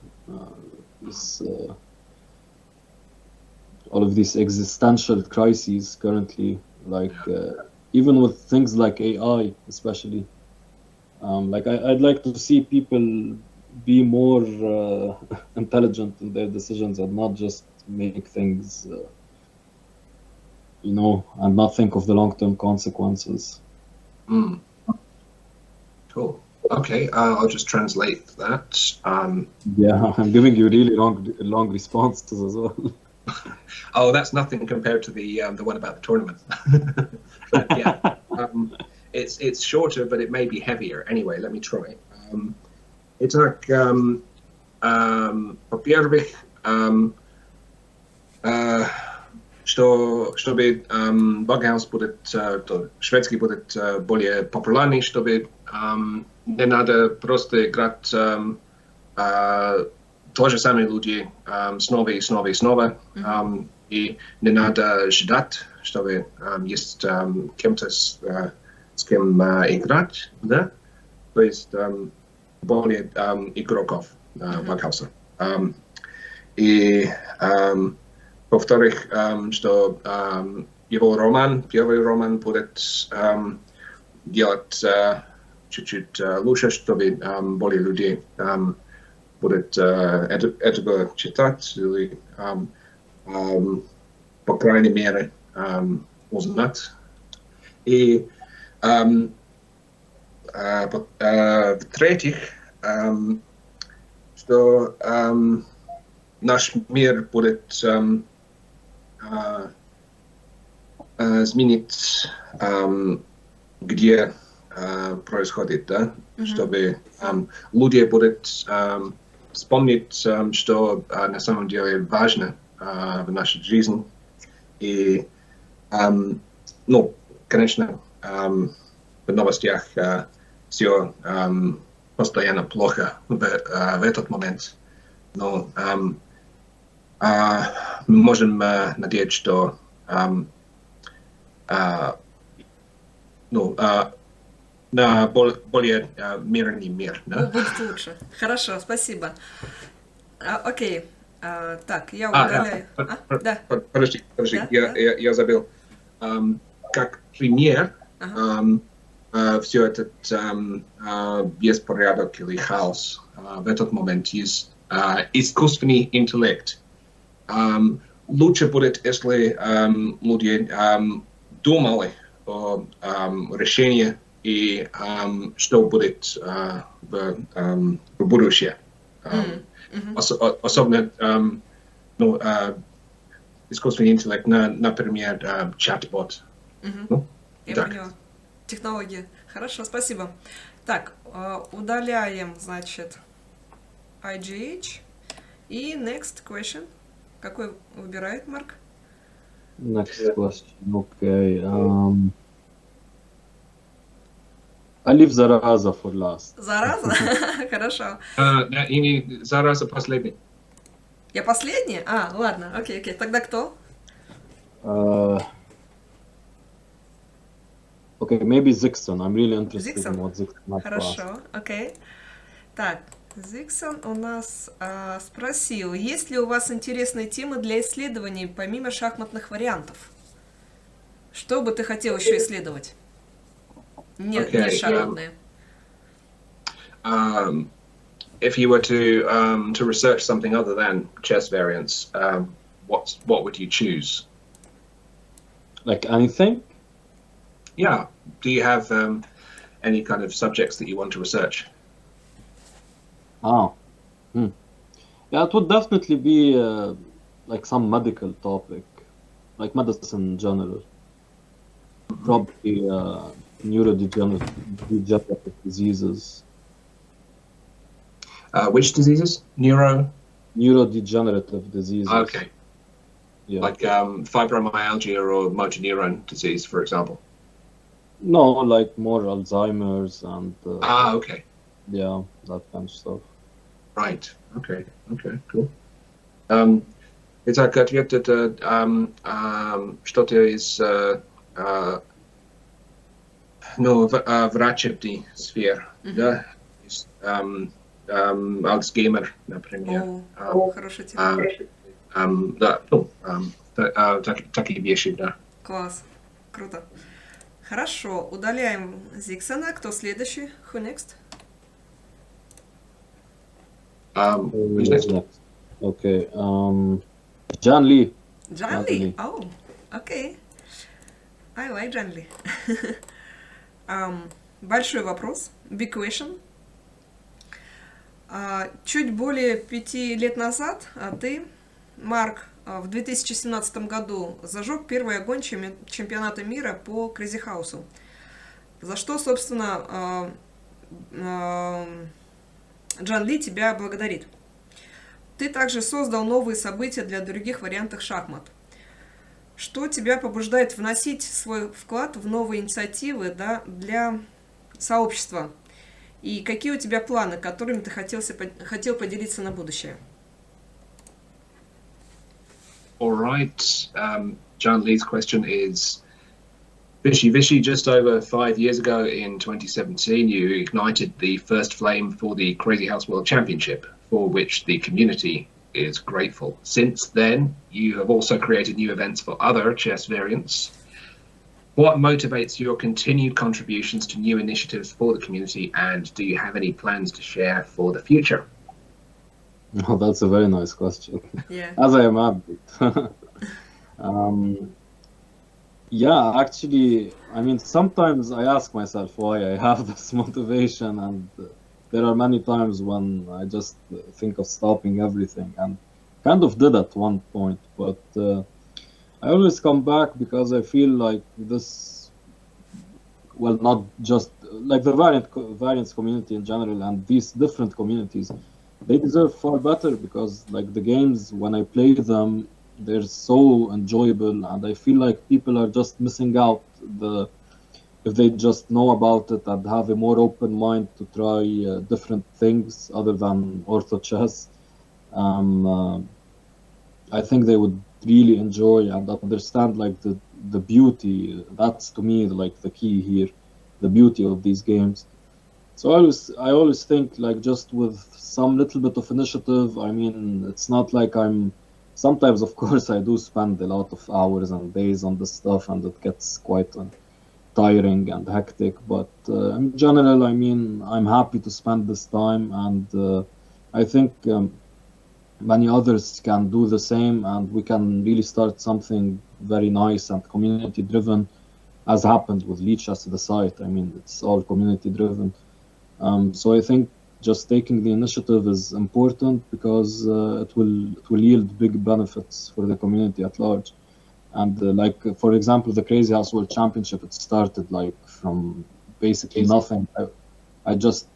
all of these existential crises currently, like even with things like AI especially, like I'd like to see people be more intelligent in their decisions and not just make things, and not think of the long-term consequences. Mm. Cool. Okay, I'll just translate that. Yeah, I'm giving you really long responses as well. Oh, that's nothing compared to the one about the tournament. But yeah, it's shorter, but it may be heavier. Anyway, let me try. Итак, во-первых, чтобы Bughouse будет, шведский будет более популярный, чтобы не надо просто играть то же самые люди снова и снова и снова, и не надо ждать, чтобы есть кем-то с кем играть, да? То есть более игроков Bughouse. И во-вторых, что его первый роман будет делать чуть-чуть лучше, чтобы более людей будут этого читать или, по крайней мере, узнать. И в-третьих, что наш мир будет изменить, где происходит, да? Чтобы люди будут вспомнить, что на самом деле важно в нашей жизни. И, конечно, в новостях все постоянно плохо в этот момент. Но мы можем надеяться, что на более мирный мир. Да? Будет лучше. Хорошо, спасибо. Окей. Так, я удаляю. Да. Подожди, Да, я забыл. Как пример, Ага. все этот беспорядок или хаос в этот момент есть искусственный интеллект. Лучше будет, если люди думали о решении и что будет в будущем. Особенно ну, искусственный интеллект, например, чат-бот. Ну, Я так. поняла. Технологии. Хорошо, спасибо. Так, удаляем, значит, IGH. И next question. Какой выбирает Марк? Next question. Okay. I leave Zaraza for last. Зараза? Хорошо. И зараза последний. Я последний? Ладно, окей. Тогда кто? Okay, maybe Zixon. I'm really interested Zixon? in what Zixon has to ask. Хорошо, окей. Так, Зиксон у нас спросил, есть ли у вас интересные темы для исследований, помимо шахматных вариантов? Что бы ты хотел еще исследовать? Не шахматные. If you were to research something other than chess variants, what would you choose? Like anything? Yeah. Do you have any kind of subjects that you want to research? Yeah, it would definitely be like some medical topic, like medicine in general. Probably neurodegenerative diseases. Which diseases? Neurodegenerative diseases. Okay. Yeah. Like fibromyalgia or motor neuron disease, for example. No, like more Alzheimer's and Okay. yeah, that kind of stuff. Right. Okay, cool. Итак, ответ это что-то из врачебной сферы, да? Альцгеймер, например. Хорошая тема. Да, такие вещи, да. Класс, круто. Хорошо, удаляем Зиксона. Кто следующий? Who next? Who's next? Okay. John Lee. John Lee? Oh, okay. I like John Lee. Большой вопрос. Big question. Чуть более 5 лет назад ты, Марк, в 2017 году зажег первый огонь чемпионата мира по Crazy House. За что, собственно, Джан Ли тебя благодарит. Ты также создал новые события для других вариантов шахмат. Что тебя побуждает вносить свой вклад в новые инициативы, да, для сообщества? И какие у тебя планы, которыми ты хотел поделиться на будущее? All right. John Lee's question is, FischyVishy, just over 5 years ago in 2017, you ignited the first flame for the Crazy House World Championship, for which the community is grateful. Since then, you have also created new events for other chess variants. What motivates your continued contributions to new initiatives for the community, and do you have any plans to share for the future? Oh, that's a very nice question. Yeah. As I imagine. Yeah, actually, I mean, sometimes I ask myself why I have this motivation, and there are many times when I just think of stopping everything, and kind of did at one point, but I always come back because I feel like this, well, not just like the variants community in general, and these different communities, they deserve far better, because like the games, when I play them, they're so enjoyable, and I feel like people are just missing out if they just know about it and have a more open mind to try different things other than ortho chess. I think they would really enjoy and understand like the beauty. That's to me like the key here. the beauty of these games. So I always think like just with some little bit of initiative. I mean, it's not like I'm. Sometimes, of course, I do spend a lot of hours and days on this stuff, and it gets quite tiring and hectic. But in general, I mean, I'm happy to spend this time, and I think many others can do the same, and we can really start something very nice and community driven, as happened with Leechess, the site. I mean, it's all community driven. So I think just taking the initiative is important because it will yield big benefits for the community at large. And like for example, the Crazy House World Championship, it started like from basically nothing. I just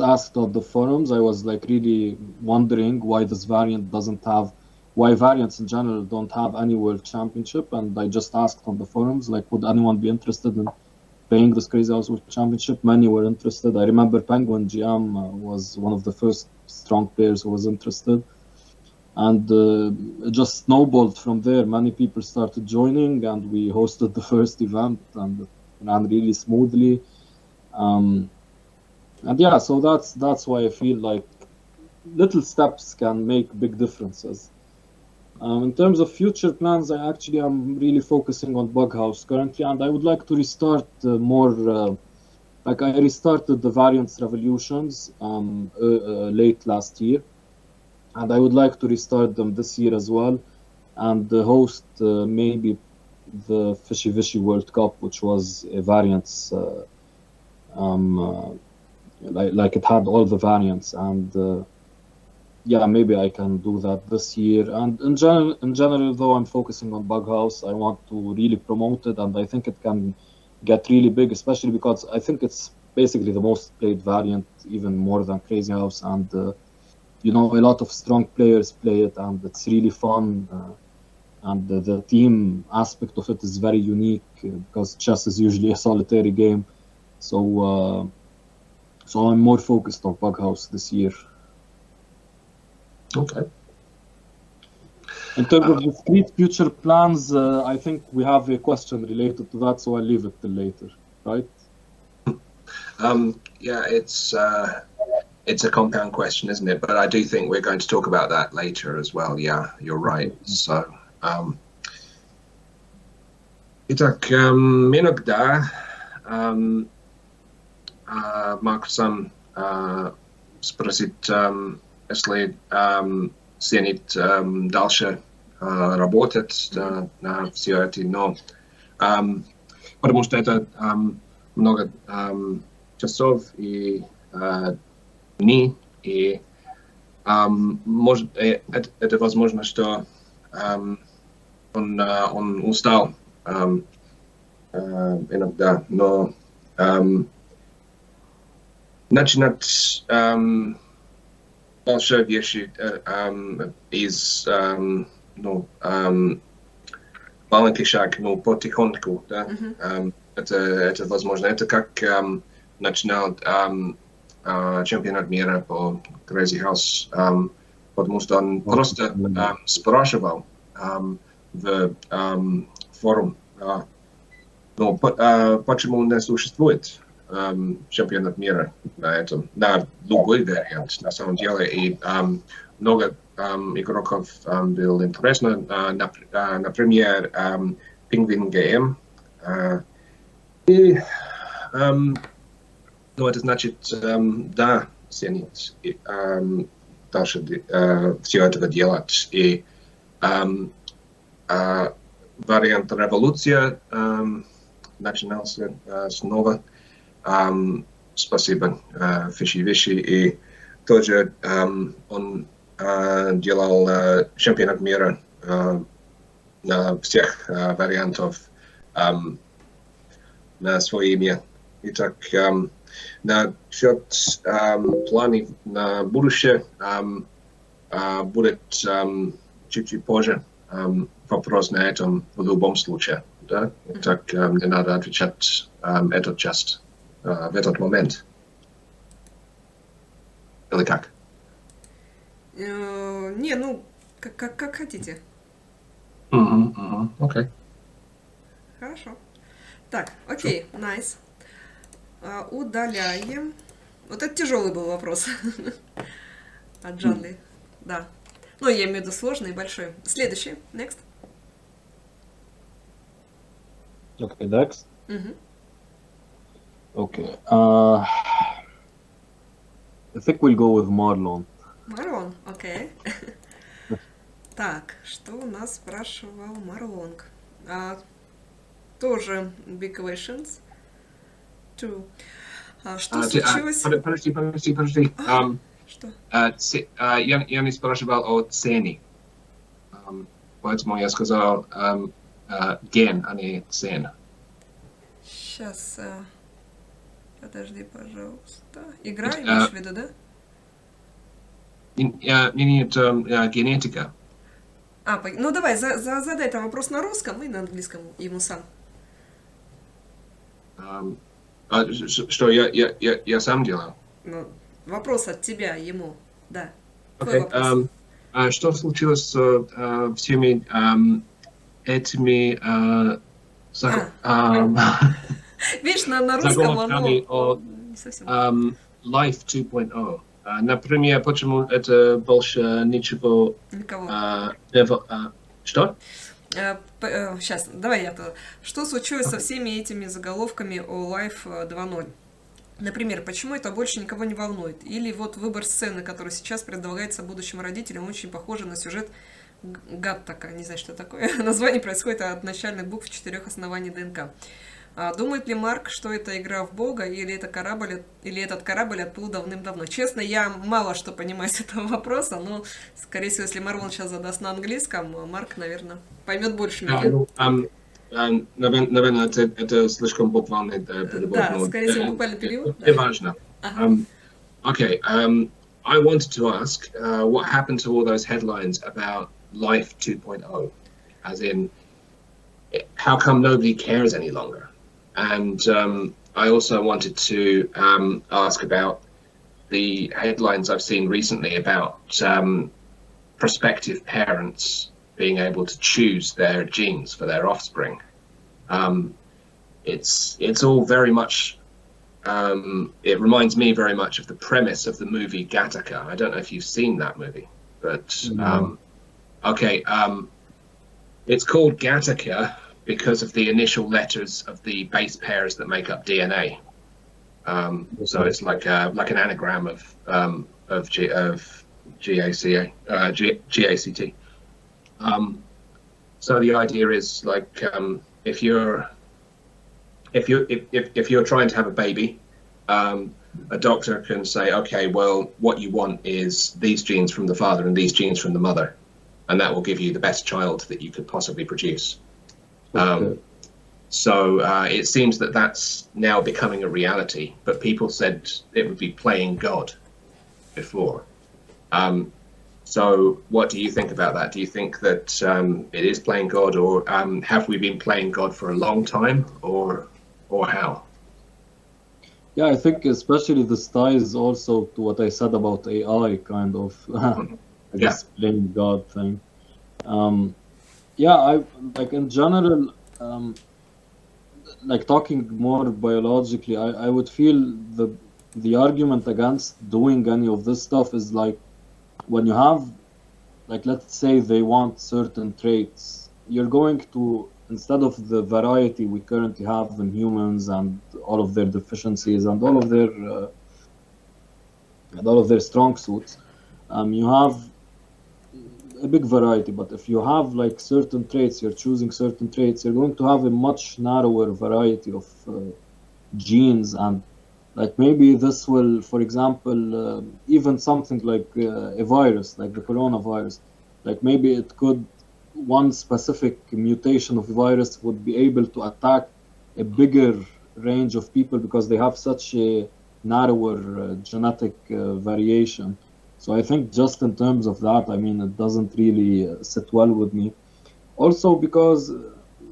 asked on the forums. I was like really wondering why this variant doesn't have, why variants in general don't have any world championship, and I just asked on the forums like, would anyone be interested in playing this Crazy House World Championship? Many were interested. I remember Penguin GM was one of the first strong players who was interested, and it just snowballed from there. Many people started joining, and we hosted the first event, and it ran really smoothly. And yeah, so that's why I feel like little steps can make big differences. In terms of future plans, I actually am really focusing on Bughouse currently, and I would like to restart more. Like I restarted the Variants Revolutions late last year, and I would like to restart them this year as well, and host maybe the FischyVishy World Cup, which was a Variants. Like it had all the variants, and yeah, maybe I can do that this year. And in general, though, I'm focusing on Bughouse. I want to really promote it, and I think it can get really big, especially because I think it's basically the most played variant, even more than Crazy House. And you know, a lot of strong players play it, and it's really fun. And the team aspect of it is very unique because chess is usually a solitary game. So I'm more focused on Bughouse this year. Okay. In terms of discrete future plans, I think we have a question related to that, so I'll leave it till later, right? Yeah, it's a compound question, isn't it? But I do think we're going to talk about that later as well. Yeah, you're right. So, итак, иногда Марк сам спросит, если ценит дальше работать на все это, но потому что это много часов и дней, и может, это возможно, что он устал иногда, но начинать большие вещи из маленький шаг, потихоньку, да, это возможно. Это как начинал чемпионат мира по Crazy House, потому что он просто спрашивал в форум, но почему не существует чемпионат мира на этом, на другой вариант, на самом деле, и много игроков было интересно, например, Penguin GM, и ну, это значит, да, ценить дальше все это делать, и вариант революция начинался снова. Спасибо FischyVishy, и тоже он делал чемпионат мира на всех вариантов на свое имя. Итак, насчет планов на будущее будет чуть-чуть позже вопрос на этом в любом случае. Да? Так не надо отвечать этот час в этот момент. Или как? Не, ну, как хотите. Окей. Хорошо. Так, окей, nice. Удаляем. Вот это тяжелый был вопрос от Джанли. Да. Ну, я имею в виду сложный и большой. Следующий. Next. Okay, next. Мгм. Okay. I think we'll go with Marlon. Марлон, окей. Так, что у нас спрашивал Марлонг? Тоже big questions. Two. Что случилось? Подожди. Что? Я не спрашивал о цене. Поэтому я сказал ген, а не цен. Сейчас. Подожди, пожалуйста. Игра, имеешь в виду, да? Нет, генетика. Ну давай, задай там вопрос на русском и на английском ему сам. Что я сам делал? Ну, вопрос от тебя ему, да. Твой Окей. вопрос. Что случилось с всеми этими Видишь, на русском заголовками оно о не совсем. Life 2.0? Например, почему это больше ничего... Никого. Что? Сейчас, давай я-то. Что случилось со всеми этими заголовками о Life 2.0? Например, почему это больше никого не волнует? Или вот выбор сцены, который сейчас предлагается будущим родителям, очень похоже на сюжет Гаттака. Не знаю, что такое. Название происходит от начальных букв 4 оснований ДНК. Думает ли Марк, что это игра в Бога, или этот корабль отплыл давным-давно? Честно, я мало что понимаю с этого вопроса, но, скорее всего, если Марвел сейчас задаст на английском, Марк, наверное, поймет больше меня. Наверное, это слишком буквальный перевод. Да, скорее всего, буквально перевод. Не важно. Okay, I wanted to ask what happened to all those headlines about Life 2.0, as in, how come nobody cares any longer? And I also wanted to ask about the headlines I've seen recently about prospective parents being able to choose their genes for their offspring. It's all very much. It reminds me very much of the premise of the movie Gattaca. I don't know if you've seen that movie, but okay. It's called Gattaca because of the initial letters of the base pairs that make up DNA. So it's like an anagram of GACT. So the idea is like if you're trying to have a baby, a doctor can say, okay, well, what you want is these genes from the father and these genes from the mother, and that will give you the best child that you could possibly produce. So it seems that that's now becoming a reality, but people said it would be playing God before. So what do you think about that? Do you think that it is playing God, or have we been playing God for a long time, or how? Yeah, I think especially this ties also to what I said about AI, kind of, I guess, playing God thing. I like in general, like talking more biologically, I would feel the argument against doing any of this stuff is like when you have, like, let's say they want certain traits, you're going to, instead of the variety we currently have in humans and all of their deficiencies and all of their strong suits, you have a big variety. But if you have like certain traits, you're choosing certain traits, you're going to have a much narrower variety of genes. And like maybe this will, for example, even something like a virus, like the coronavirus, like maybe it could, one specific mutation of the virus would be able to attack a bigger range of people because they have such a narrower genetic variation. So I think just in terms of that, I mean, it doesn't really sit well with me. Also because,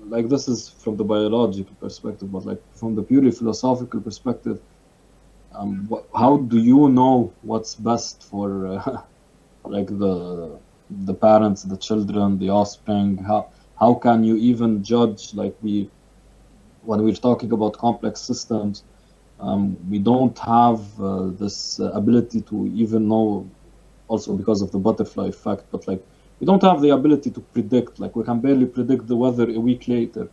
like, this is from the biological perspective, but like from the purely philosophical perspective, how do you know what's best for like the parents, the children, the offspring? How can you even judge like when we're talking about complex systems, we don't have this ability to even know, also because of the butterfly effect, but like we don't have the ability to predict, like we can barely predict the weather a week later.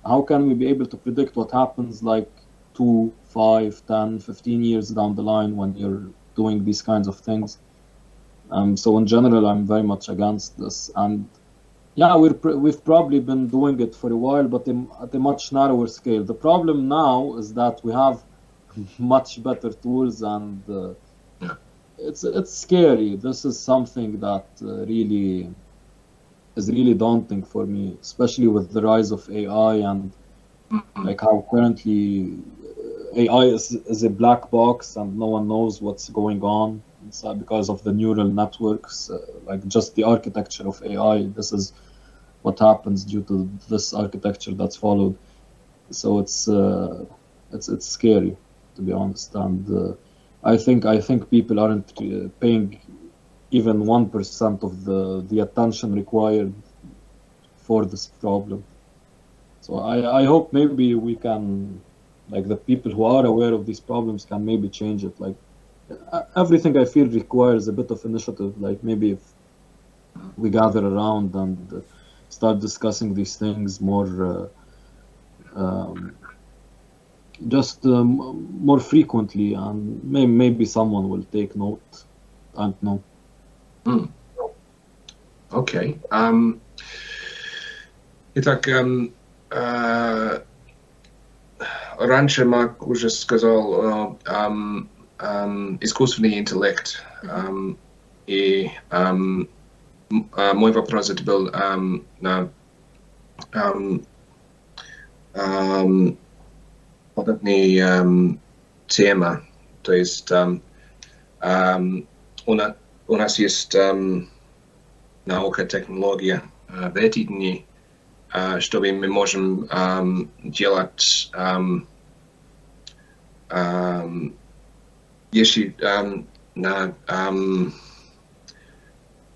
How can we be able to predict what happens like 2, 5, 10, 15 years down the line when you're doing these kinds of things? So in general, I'm very much against this. And yeah, we've probably been doing it for a while, but at a much narrower scale. The problem now is that we have much better tools, and it's scary. This is something that really is really daunting for me, especially with the rise of AI and like how currently AI is a black box and no one knows what's going on inside because of the neural networks, like just the architecture of AI. This is what happens due to this architecture that's followed. So it's scary, to be honest, and I think people aren't paying even 1% of the attention required for this problem. So I hope maybe we can, like the people who are aware of these problems can maybe change it. Like everything I feel requires a bit of initiative. Like maybe if we gather around and start discussing these things more, just more frequently, and maybe someone will take note. I don't know. Окей. Итак, раньше Марк уже сказал искусственный интеллект. И мой вопрос это был на подобная тема. То есть у нас есть наука, технология в эти дни, чтобы мы можем делать вещи на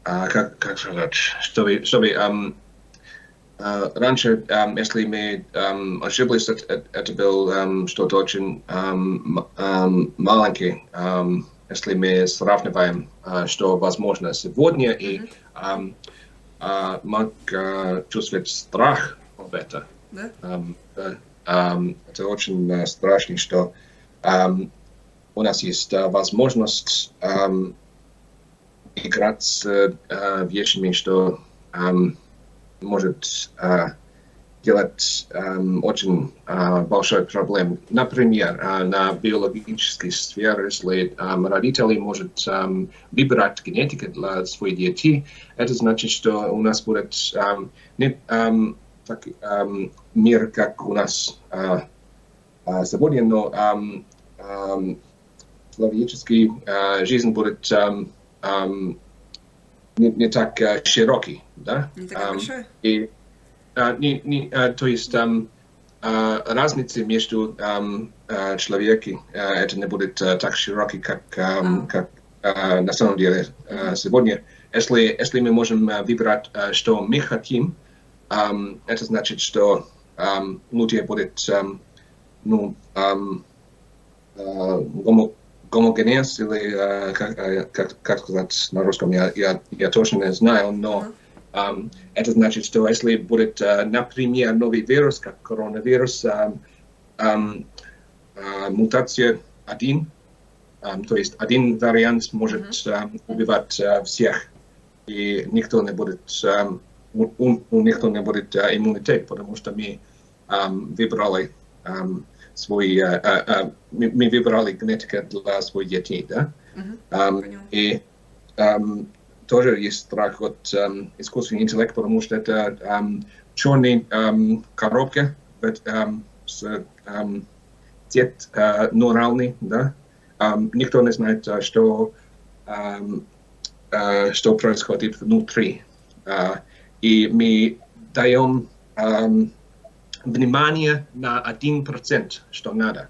как сказать, чтобы раньше, если мы ошиблись, это был что-то очень маленькое, если мы сравниваем, что возможно сегодня, и Марк чувствует страх об этом. Это очень страшно, что у нас есть возможность играть с вещами, что может делать очень большой проблем. Например, на биологической сфере, если родители могут выбирать генетику для своих детей, это значит, что у нас будет не так, мир, как у нас сегодня, но человеческая жизнь будет не так широкий, да? Не такая большая? И то есть разница между человеком это не будет так широкий, как на самом деле сегодня. Если мы можем выбирать, что мы хотим, это значит, что люди будут гомогенез, или как сказать на русском, я точно не знаю, но это значит, что если будет, например, новый вирус, как коронавирус, мутация один, то есть один вариант может убивать всех, и никто не будет, никто не будет иммунитет, потому что мы выбрали мы выбрали генетику для своих детей, да? И тоже есть страх от искусственного интеллекта, потому что это черная коробка с цвет нейральный, да? Никто не знает, что происходит внутри. И мы даем внимание на 1%, что надо.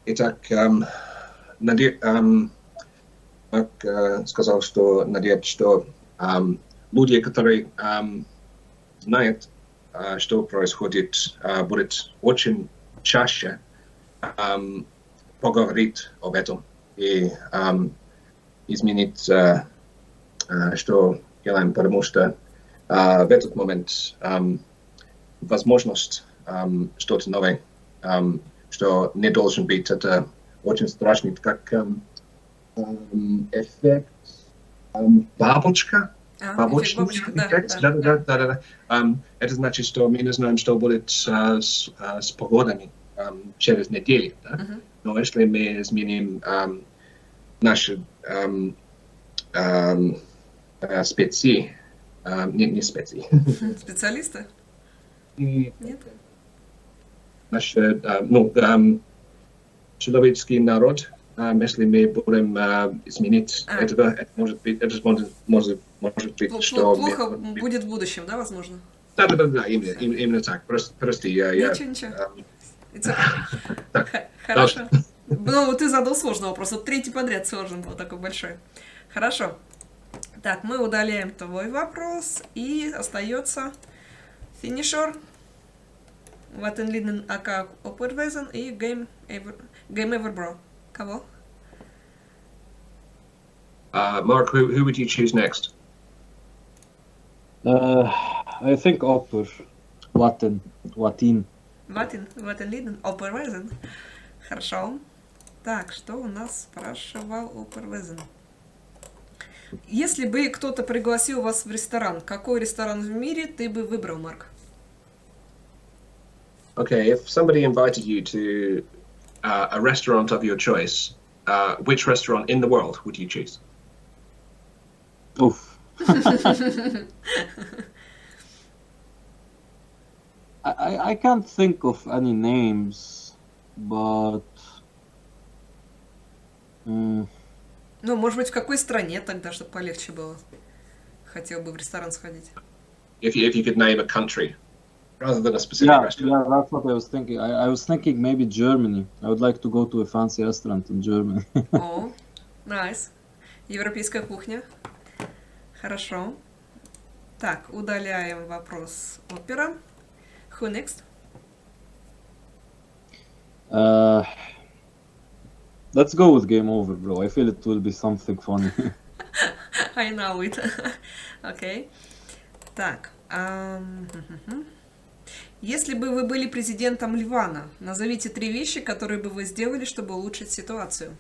Итак, Марк сказал, что надеюсь, что люди, которые знают что происходит, будет очень чаще поговорить об этом и изменить, что делаем, потому что в этот момент возможность что-то новое, что не должен быть, это очень страшно, как эффект бабочка. Эффект бабочки, да, эффект, да. да. Это значит, что мы не знаем, что будет с погодами через неделю, да? Но если мы изменим наши специи, не специи, Специалисты? и Нет? наш человеческий народ, если мы будем изменить этого, это может быть, что Плохо будет в будущем, да, возможно? Да, именно так. Прости, Ничего. It's okay. Хорошо. Ну, ты задал сложный вопрос. Вот третий подряд сложный был, такой большой. Хорошо. Так, мы удаляем твой вопрос, и остается финишер. What in Linen aka Opperwesen и Game Ever Bro. Кого? Marc, who would you choose next? I think Opper. Latin. What in Linen Opperwesen. Хорошо. Так, что у нас спрашивал Opperwesen? Если бы кто-то пригласил вас в ресторан, какой ресторан в мире ты бы выбрал, Марк? Okay, if somebody invited you to a restaurant of your choice, which restaurant in the world would you choose? Oof. I can't think of any names, but ну, может быть, в какой стране тогда, чтобы полегче было? Хотел бы в ресторан сходить. If you could name a country rather than a specific restaurant. Yeah, that's what I was thinking. I was thinking maybe Germany. I would like to go to a fancy restaurant in Germany. О, nice. Европейская кухня. Хорошо. Так, удаляем вопрос опера. Who next? Let's go with Game Over, bro. I feel it will be something funny. I know it. Окей. Так. Если бы вы были президентом Ливана, назовите 3 вещи, которые бы вы сделали, чтобы улучшить ситуацию.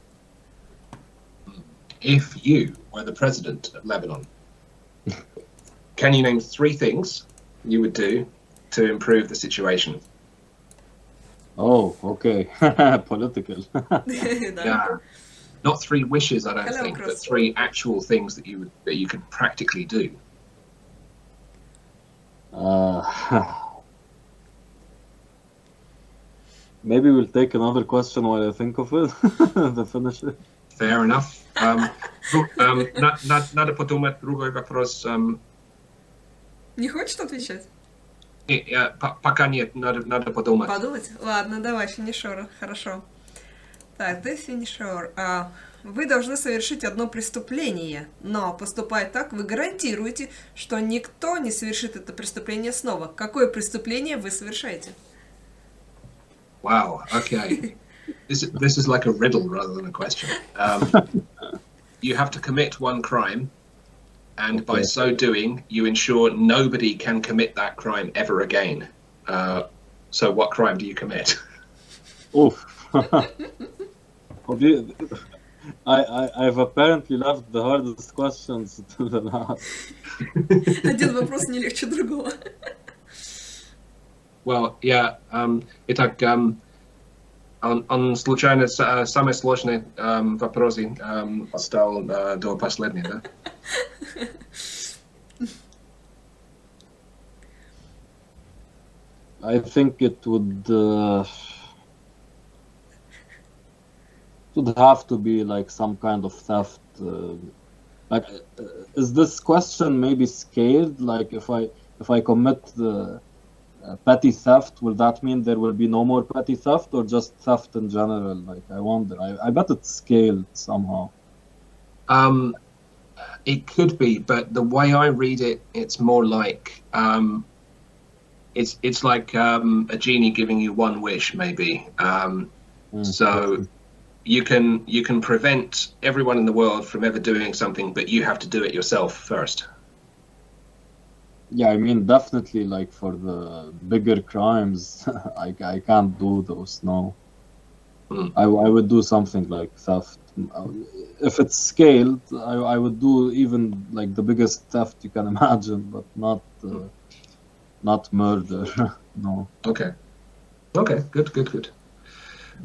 If you were the president of Lebanon, can you name 3 things you would do to improve the situation? Oh, okay. Political. Да. Yeah. Not 3 wishes, I don't Hello, think, but Chris. 3 actual things that you could practically do. Maybe we'll take another question while I think of it. The finisher. Fair enough. Надо подумать другой вопрос. Не хочешь отвечать? Пока нет, надо подумать. Подумать? Ладно, давай, финишер. Хорошо. Так, ты финишер. Вы должны совершить одно преступление, но поступая так, вы гарантируете, что никто не совершит это преступление снова. Какое преступление вы совершаете? Wow, okay. This is like a riddle rather than a question. You have to commit one crime, and by so doing, you ensure nobody can commit that crime ever again. So what crime do you commit? Oof. I've apparently left the hardest questions to the last. Один вопрос не легче другого. Well, yeah. Итак, он случайно самый сложный вопрос остал до последнего, да? I think it would have to be like some kind of theft. Is this question maybe scaled? Like if I commit the petty theft, will that mean there will be no more petty theft, or just theft in general? Like I wonder. I bet it's scaled somehow. It could be, but the way I read it, it's more like it's like a genie giving you one wish, maybe. So you can prevent everyone in the world from ever doing something, but you have to do it yourself first. Yeah, I mean, definitely, like for the bigger crimes, I can't do those. No, I would do something like theft. If it's scaled, I would do even like the biggest theft you can imagine, but not murder. No. Okay. Good.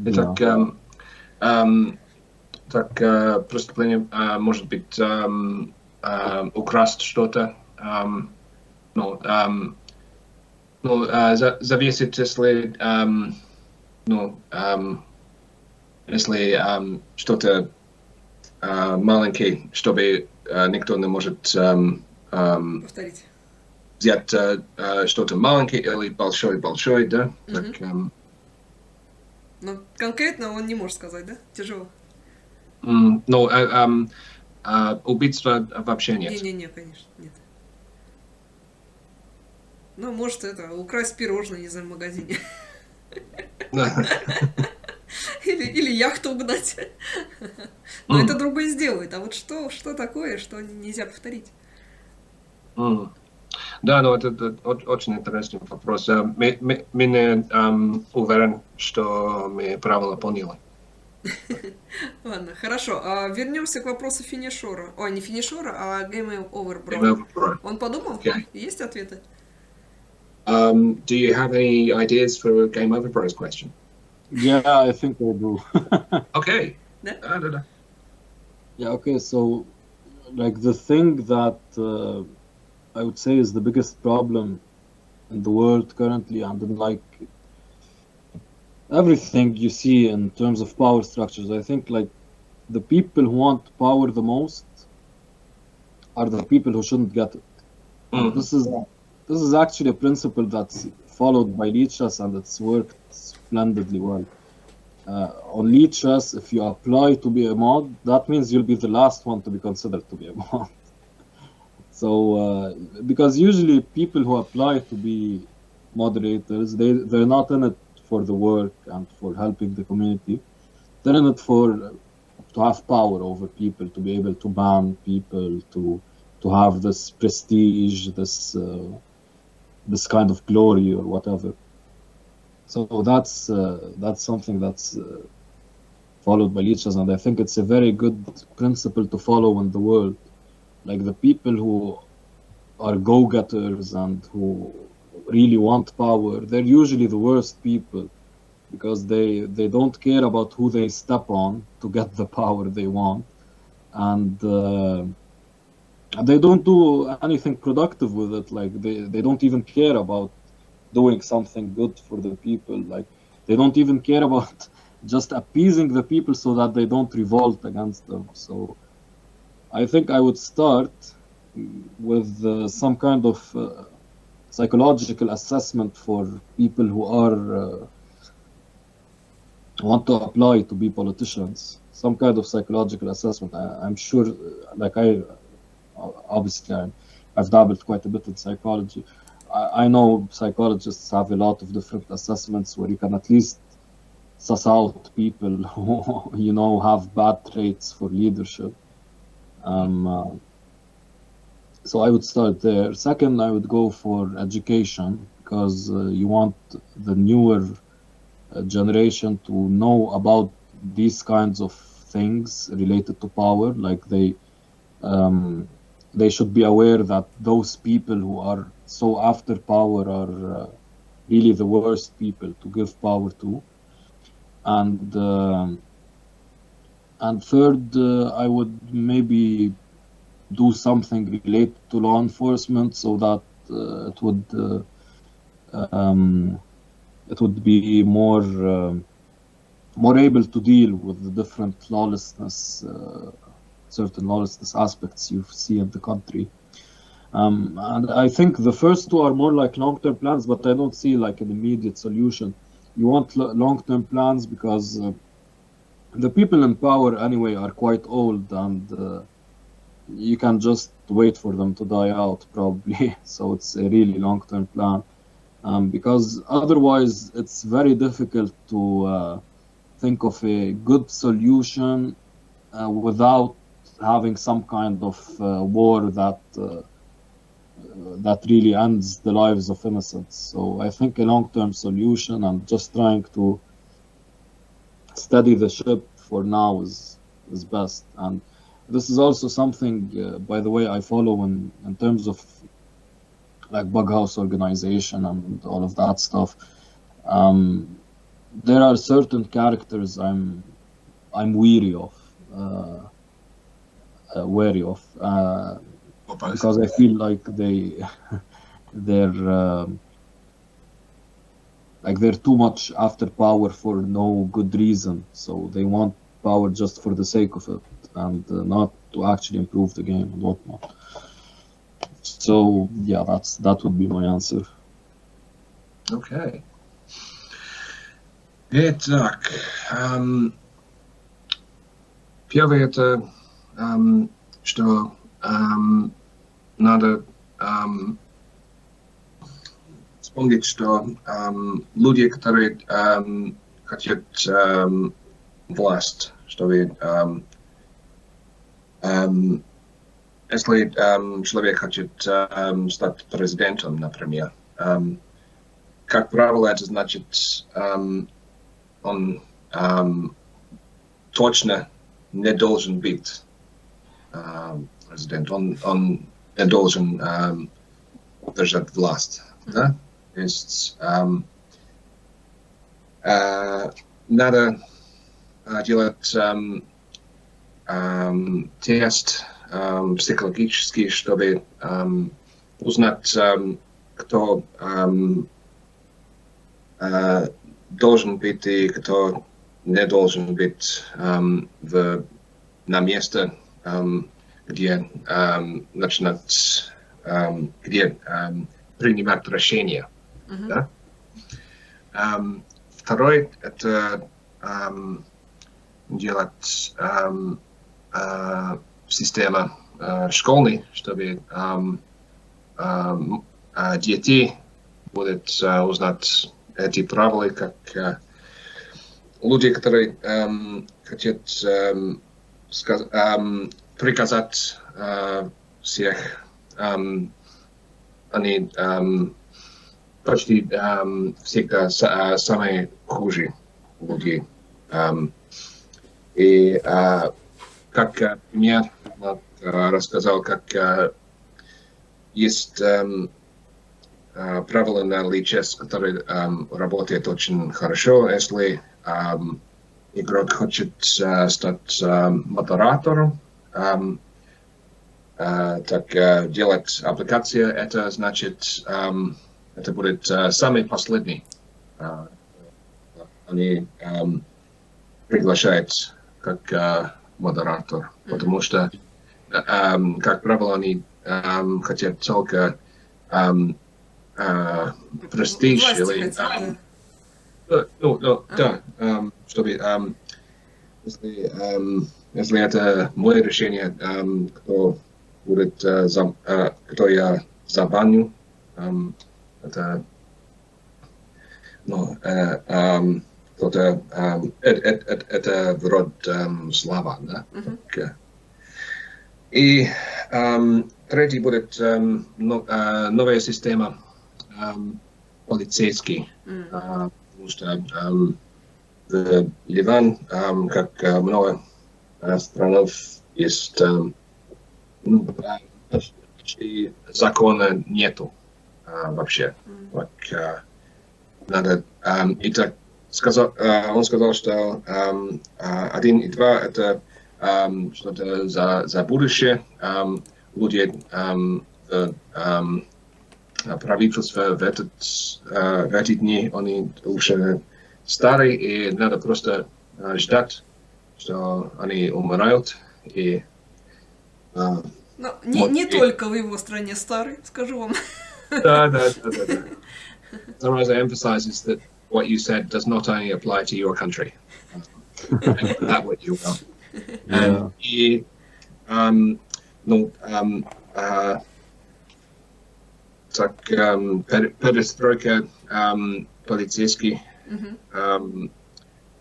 Yeah. Так, преступление может быть украсть что-то. Зависит, если если что-то маленький, чтобы никто не может Повторить. взять что-то маленькое или большой, да? Так, Но конкретно он не может сказать, да? Тяжело. Убийства вообще нет. Не, конечно, нет. Ну, может, это, украсть пирожное, не знаю, в магазине. Или яхту угнать. Но это другой сделает. А вот что такое, что нельзя повторить? Да, ну это очень интересный вопрос. Мы не уверен, что мы правильно поняли. Ладно, хорошо. Вернемся к вопросу финишера. Ой, не финишера, а Game Over Bro. Game Over Bro. Он подумал? Okay. Есть ответы? Do you have any ideas for Game Over Bro's question? Yeah, I think I do. Okay. Да? Yeah, okay, so like the thing that I would say is the biggest problem in the world currently, and in like everything you see in terms of power structures, I think like the people who want power the most are the people who shouldn't get it. This is actually a principle that's followed by Lichess, and it's worked splendidly well. On Lichess, if you apply to be a mod, that means you'll be the last one to be considered to be a mod. So, because usually people who apply to be moderators, they're not in it for the work and for helping the community. They're in it to have power over people, to be able to ban people, to have this prestige, this kind of glory or whatever. So that's something that's followed by Lichess, and I think it's a very good principle to follow in the world. Like the people who are go-getters and who really want power, they're usually the worst people, because they don't care about who they step on to get the power they want, and they don't do anything productive with it. Like they don't even care about doing something good for the people. Like they don't even care about just appeasing the people so that they don't revolt against them. So I think I would start with some kind of psychological assessment for people who are want to apply to be politicians. Some kind of psychological assessment. I'm sure, like I've dabbled quite a bit in psychology. I know psychologists have a lot of different assessments where you can at least suss out people who, have bad traits for leadership. So I would start there. Second, I would go for education, because you want the newer generation to know about these kinds of things related to power. Like they should be aware that those people who are so after power are really the worst people to give power to. And third, I would maybe do something related to law enforcement, so that it would be more able to deal with the different lawlessness, certain lawlessness aspects you see in the country. And I think the first two are more like long-term plans, but I don't see like an immediate solution. You want long-term plans because the people in power anyway are quite old, and you can just wait for them to die out probably. So it's a really long-term plan. because otherwise it's very difficult to think of a good solution without having some kind of war that really ends the lives of innocents. So I think a long-term solution and just trying to steady the ship for now is best. And this is also something, by the way, I follow in terms of like Bughouse organization and all of that stuff. There are certain characters I'm wary of, because I feel like they're like they're too much after power for no good reason. So they want power just for the sake of it and not to actually improve the game and whatnot. So yeah, that would be my answer. Okay. Итак, первое это, что надо вспомнить, что люди, которые хотят власть, чтобы если человек хочет стать президентом, например, как правило, это значит, он точно не должен быть президент, он не должен держать власть. Да? То есть надо делать тест психологический, чтобы узнать, кто должен быть и кто не должен быть на месте, где начинать, где принимать решения. Да? Второй – это делать систему школьной, чтобы дети будут узнать эти правила, как люди, которые хотят приказать всех, они почти всегда самые хуже люди. И как пример рассказал, как есть правила на личес, которые работают очень хорошо, если игрок хочет стать модератором, так делать аппликацию, это значит, это будет самый последний. Они приглашают как модератор, потому что, как правило, они хотят только престиж или... да, чтобы, если это мое решение, кто будет, кто я забаню, это, кто-то, это вроде слова, да? И третий будет новая система полицейский, потому что в Ливан, как много стран, есть почти закона нету вообще. Надо, и так он сказал, что 1 и 2 это что-то за будущее. Люди правительство в эти дни, они уже старые, и надо просто ждать, что они умирают. И, не только в его стране старый, скажу вам. Да. Sometimes I emphasizes that what you said does not only apply to your country. That would you well. И так, перестройка полицейский,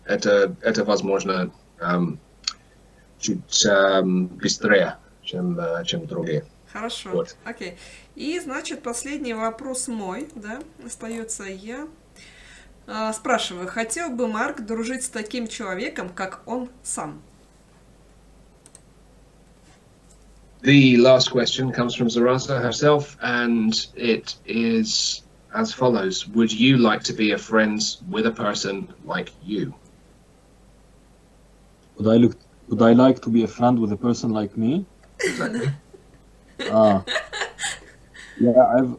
это возможно чуть быстрее, чем другие. Хорошо, Вот. окей. И, значит, последний вопрос мой, да, остается я. Спрашиваю, хотел бы Марк дружить с таким человеком, как он сам? The last question comes from Zarasa herself, and it is as follows. Would you like to be friends with a person like you? Would I like to be a friend with a person like me? Exactly. Yeah,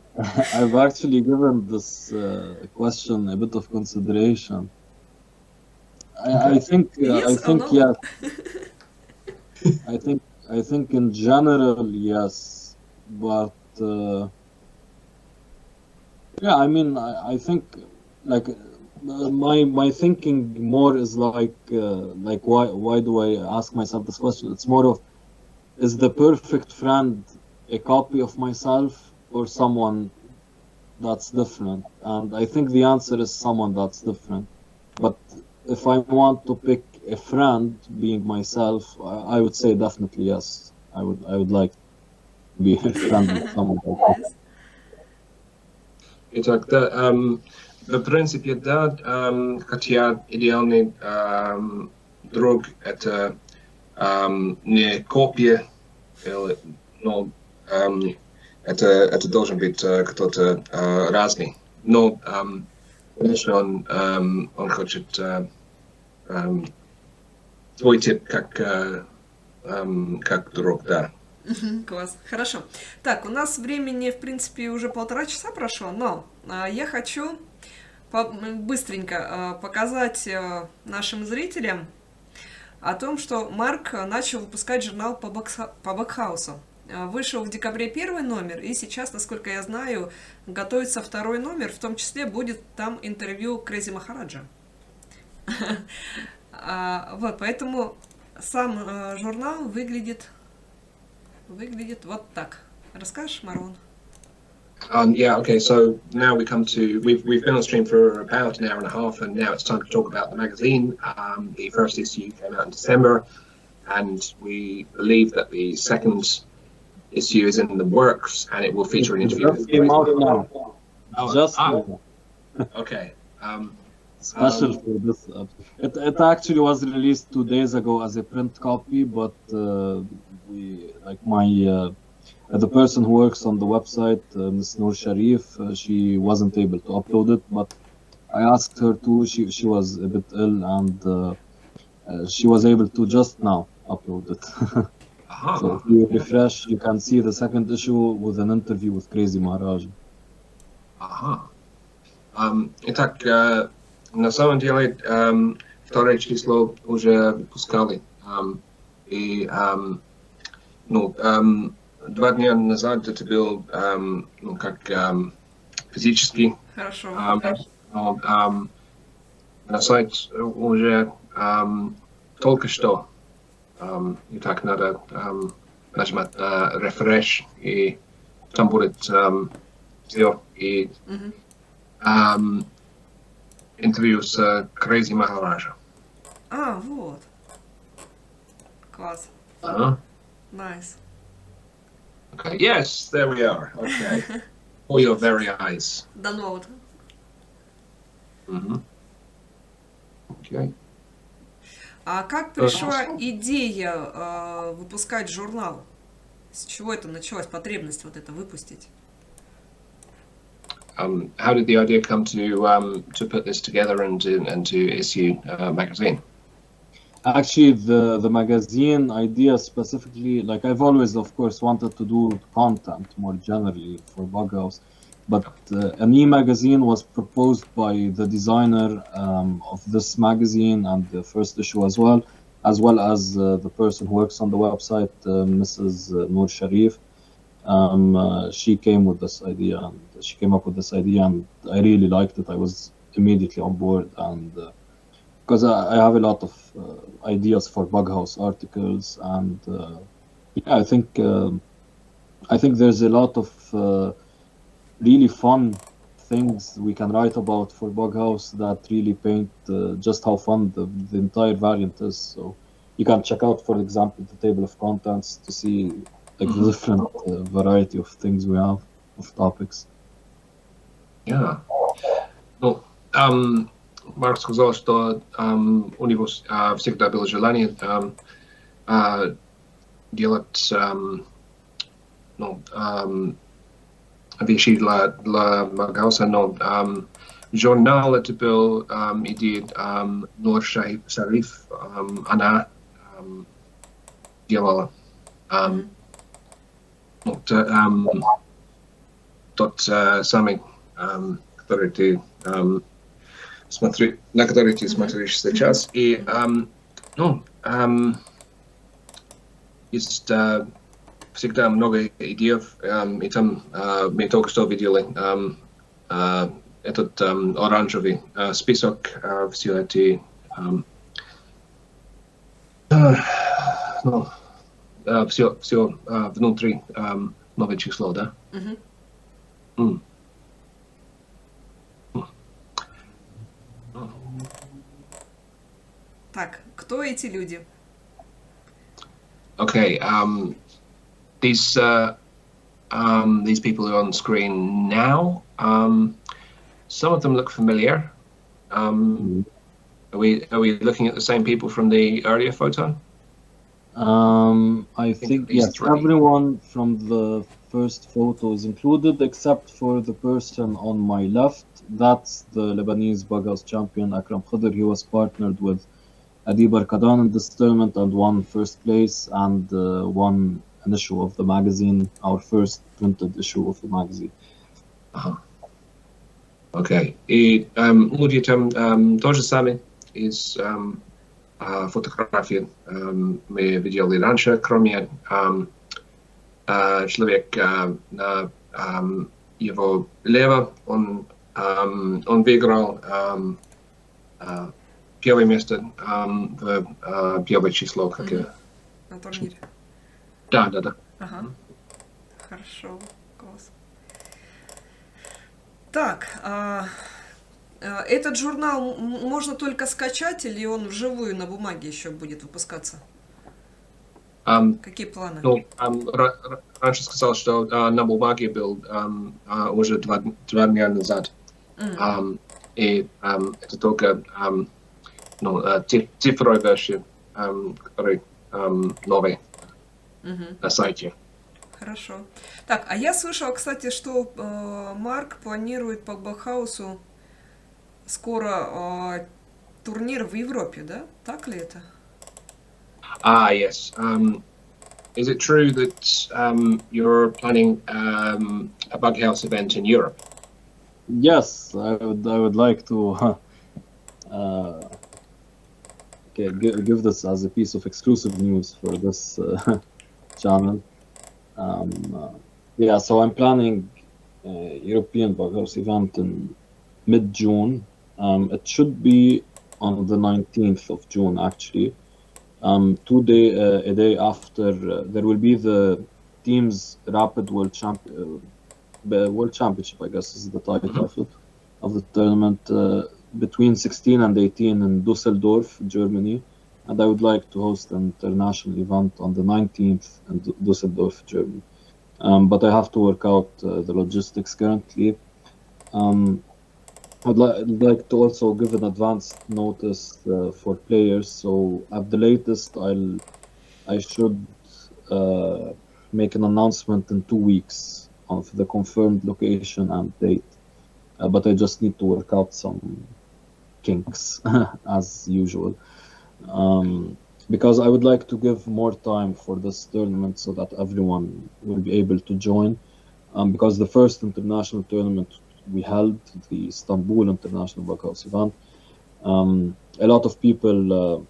I've actually given this question a bit of consideration. I think Yes or no? yes. I think in general yes, but yeah, I mean I think like my thinking more is like why do I ask myself this question? It's more of, is the perfect friend a copy of myself or someone that's different? And I think the answer is someone that's different. But if I want to pick a friend being myself, I would say definitely yes. I would like to be a friend with someone like that. Итак, да, в принципе, да, хотя идеальный друг это не копия, но это должен быть кто-то разный. Но, конечно, он хочет твой тип как друг, да. Класс, хорошо. Так, у нас времени, в принципе, уже 1,5 часа прошло, но я хочу быстренько показать нашим зрителям о том, что Марк начал выпускать журнал по Bughouse. Вышел в декабре 1 номер, и сейчас, насколько я знаю, готовится 2 номер, в том числе будет там интервью Крейзи Махараджа. Вот, поэтому сам журнал выглядит вот так. Расскажешь, Марон? Yeah, okay, so now we come to, we've been on stream for about an hour and a half, and now it's time to talk about the magazine. The first issue came out in December, and we believe that the second issue is in the works, and it will feature an interview with Came out now. Just now. Okay. Special for this. It actually was released 2 days ago as a print copy, but the person who works on the website, Ms. Noor Sharif, she wasn't able to upload it, but I asked her to. She was a bit ill, and she was able to just now upload it. So if you refresh, you can see the second issue with an interview with Crazy Maharaj. Итак, на самом деле, второе число уже выпускали. И, 2 дня назад это был, физически. Хорошо. На сайт уже только что. Итак, надо нажимать на refresh, и там будет все. И интервью с Crazy Maharaja. Вот. Класс. Nice. Okay, yes, there we are. Okay. For your very eyes. Download. Okay. А как пришла идея выпускать журнал? С чего это началась потребность вот это выпустить? How did the idea come to put this together and to issue a magazine? Actually, the magazine idea specifically, like I've always, of course, wanted to do content more generally for Bughouse, but an e-magazine was proposed by the designer of this magazine and the first issue as well as the person who works on the website, Mrs. Noor Sharif. She came with this idea, and she came up with this idea, and I really liked it. I was immediately on board, and because I have a lot of ideas for Bughouse articles, and yeah, I think there's a lot of really fun things we can write about for Bughouse that really paint just how fun the entire variant is. So you can check out, for example, the table of contents to see like the different variety of things we have, of topics. Yeah. Ну, Марк сказал, что у него всегда было желание делать вещи для Богауса, но журнал это был идея Нур Шариф, она делала тот самый, который ты на который ты смотришь сейчас. И есть всегда много идей, и там мы только что видели этот оранжевый список, все эти все внутри новое число, да? Так, кто эти люди? Okay, these people are on screen now. Some of them look familiar. Are we looking at the same people from the earlier photo? I think yes, everyone from the first photo is included except for the person on my left. That's the Lebanese Bughouse champion Akram Khadr. He was partnered with Adi Barkadan in this tournament and won first place and won an issue of the magazine, our first printed issue of the magazine. Okay. И люди там тоже сами из фотографии мы видели раньше, кроме человека на его лево, он выиграл первое место в первое число. На турнире. Да. Ага. Хорошо, класс. Так, этот журнал можно только скачать или он вживую на бумаге еще будет выпускаться? Какие планы? Ну, раньше сказал, что на бумаге был уже два дня назад. И это только цифровая версия, которая новая на сайте. Хорошо. Так, а я слышала, кстати, что Марк планирует по Бughouse скоро турнир в Европе, да? Так ли это? Yes. Is it true that you're planning a Bughouse event in Europe? Yes, I would like to give this as a piece of exclusive news for this channel. Yeah, so I'm planning a European Bughouse event in mid-June. It should be on the 19th of June, actually. A day after, there will be the team's Rapid World Championship, I guess is the title of the tournament, between 16 and 18 in Düsseldorf, Germany. And I would like to host an international event on the 19th in Düsseldorf, Germany. But I have to work out the logistics currently. I'd like to also give an advanced notice for players. So at the latest, I should make an announcement in 2 weeks of the confirmed location and date. But I just need to work out some kinks as usual. Because I would like to give more time for this tournament so that everyone will be able to join. Because the first international tournament we held, the Istanbul International Bughouse event, a lot of people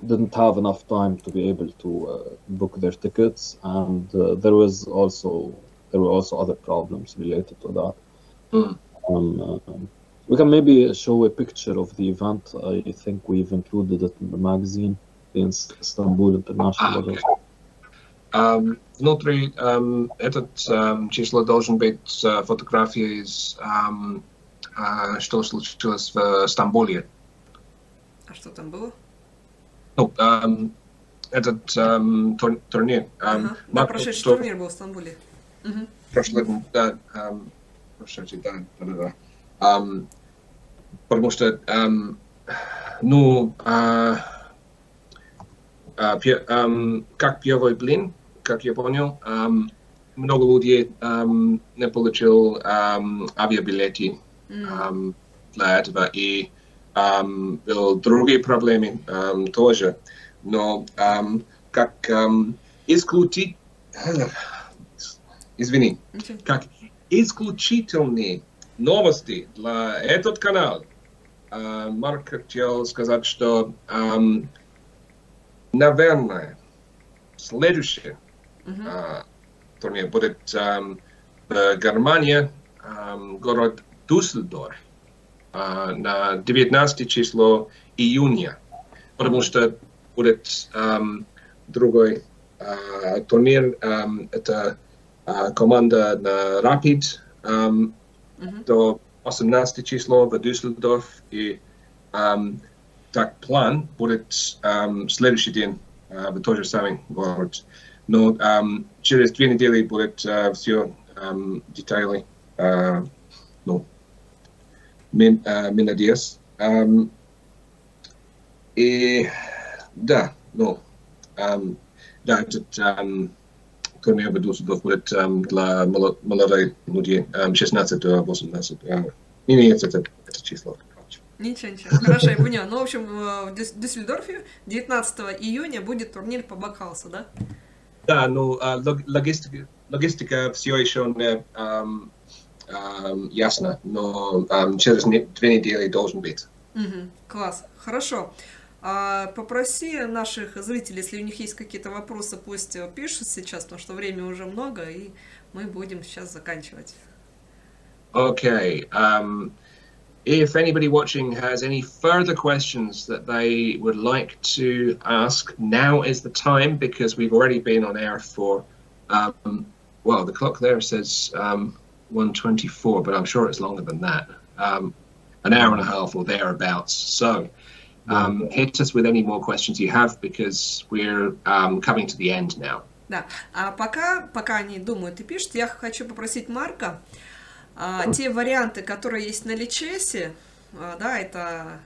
didn't have enough time to be able to book their tickets, and there were also other problems related to that. We can maybe show a picture of the event. I think we've included it in the magazine, the Istanbul International Bughouse. Внутри этот число должен быть фотография из что случилось в Стамбуле. А что там было? Ну, этот турнир. Ага. Да, Марк, прошедший что турнир был в Стамбуле. Мгм. прошлый, да, прошедший, да. Потому что, ну, как первый блин, как я понял, много людей не получил авиабилеты для этого, и были другие проблемы тоже. Но как исключить, извини, Ничего. как исключительные новости для этот канал, Марк хотел сказать, что, наверное, следующий турнир будет в Германии, город Дюссельдорф, на 19 число июня, потому что будет другой турнир, это команда на Rapid до 18 число в Дюссельдорф, и так план будет следующий день в тот же самый город. Но через 2 недели будет все детали, ну, me надеюсь. И да, ну, да, этот турнир в Дюссельдорф будет для молодых людей 16-18. Не меняется это число. Ничего. Хорошо, я поняла. Ну, в общем, в Дюссельдорфе 19 июня будет турнир по Бакхаусу, да? Да, ну, логистика все еще не ясна, но через 2 недели должен быть. Класс, хорошо. Попроси наших зрителей, если у них есть какие-то вопросы, пусть пишут сейчас, потому что времени уже много, и мы будем сейчас заканчивать. Okay. If anybody watching has any further questions that they would like to ask, now is the time, because we've already been on air for, well, the clock there says 1:24, but I'm sure it's longer than that. An hour and a half or thereabouts. So hit us with any more questions you have, because we're coming to the end now. Да, а пока они думают и пишут, я хочу попросить Марка, те варианты, которые есть на личесе, да, это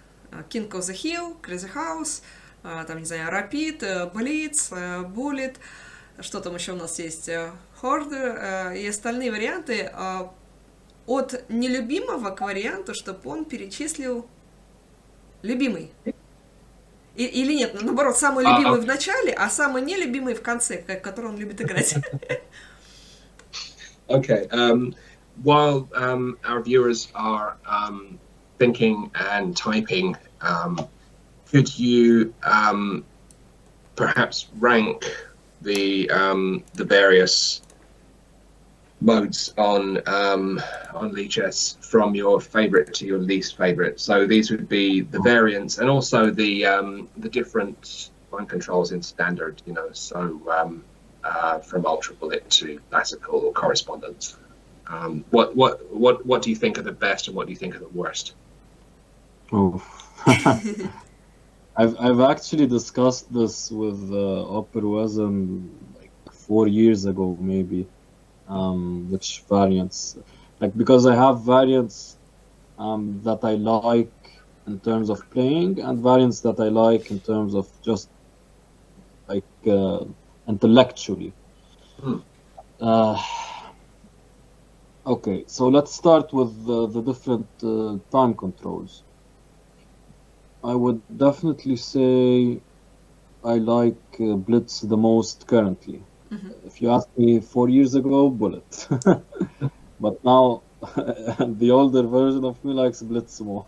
King of the Hill, Crazy House, там, не знаю, Rapid, Blitz, Bullet, что там еще у нас есть, Hoarder, и остальные варианты, от нелюбимого к варианту, чтобы он перечислил любимый. Или нет, наоборот, самый любимый в начале, а самый нелюбимый в конце, который он любит играть. Okay. While our viewers are thinking and typing, could you perhaps rank the various modes on Lichess from your favorite to your least favorite? So these would be the variants, and also the different line controls in standard. You know, so from ultra bullet to classical or correspondence. What do you think are the best, and what do you think are the worst? Oh. I've actually discussed this with Operuazan like 4 years ago, maybe. Which variants, like, because I have variants that I like in terms of playing, and variants that I like in terms of just like intellectually. Okay, so let's start with the different time controls. I would definitely say I like Blitz the most currently. If you ask me 4 years ago, Bullet. But now, the older version of me likes Blitz more.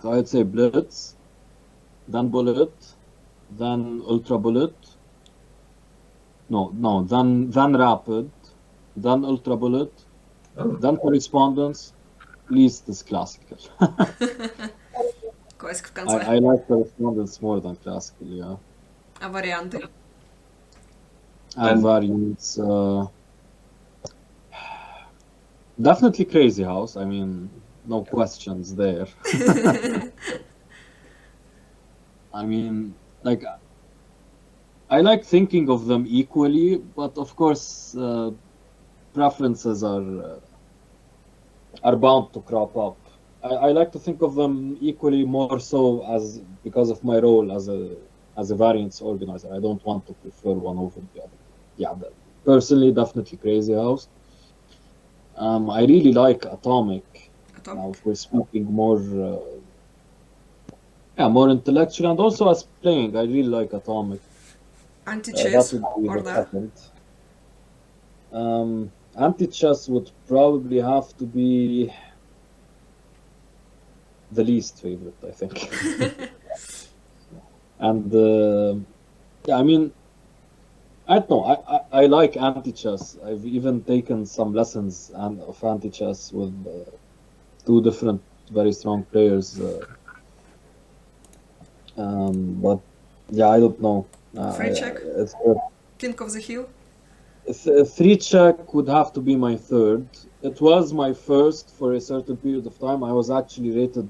So I'd say Blitz, then Bullet, then Ultra Bullet. No, then Rapid, then Ultra Bullet, then Correspondence, least is Classical. Классика в конце. I like Correspondence more than Classical, yeah. А варианты? And variants. Definitely Crazy House. I mean, no questions there. I mean, like, I like thinking of them equally, but of course, preferences are bound to crop up. I like to think of them equally, more so as because of my role as a variants organizer. I don't want to prefer one over the other. Yeah, personally, definitely Crazy House. I really like Atomic. Now, if we're speaking more, more intellectual, and also as playing, I really like Atomic. That Anti-chess would be or the that? second. Anti-chess would probably have to be the least favorite, I think. And yeah, I mean, I don't know. I like anti-chess. I've even taken some lessons of anti-chess with two different very strong players. But yeah, I don't know. Free check? It's, King of the Hill? Three check would have to be my third. It was my first for a certain period of time. I was actually rated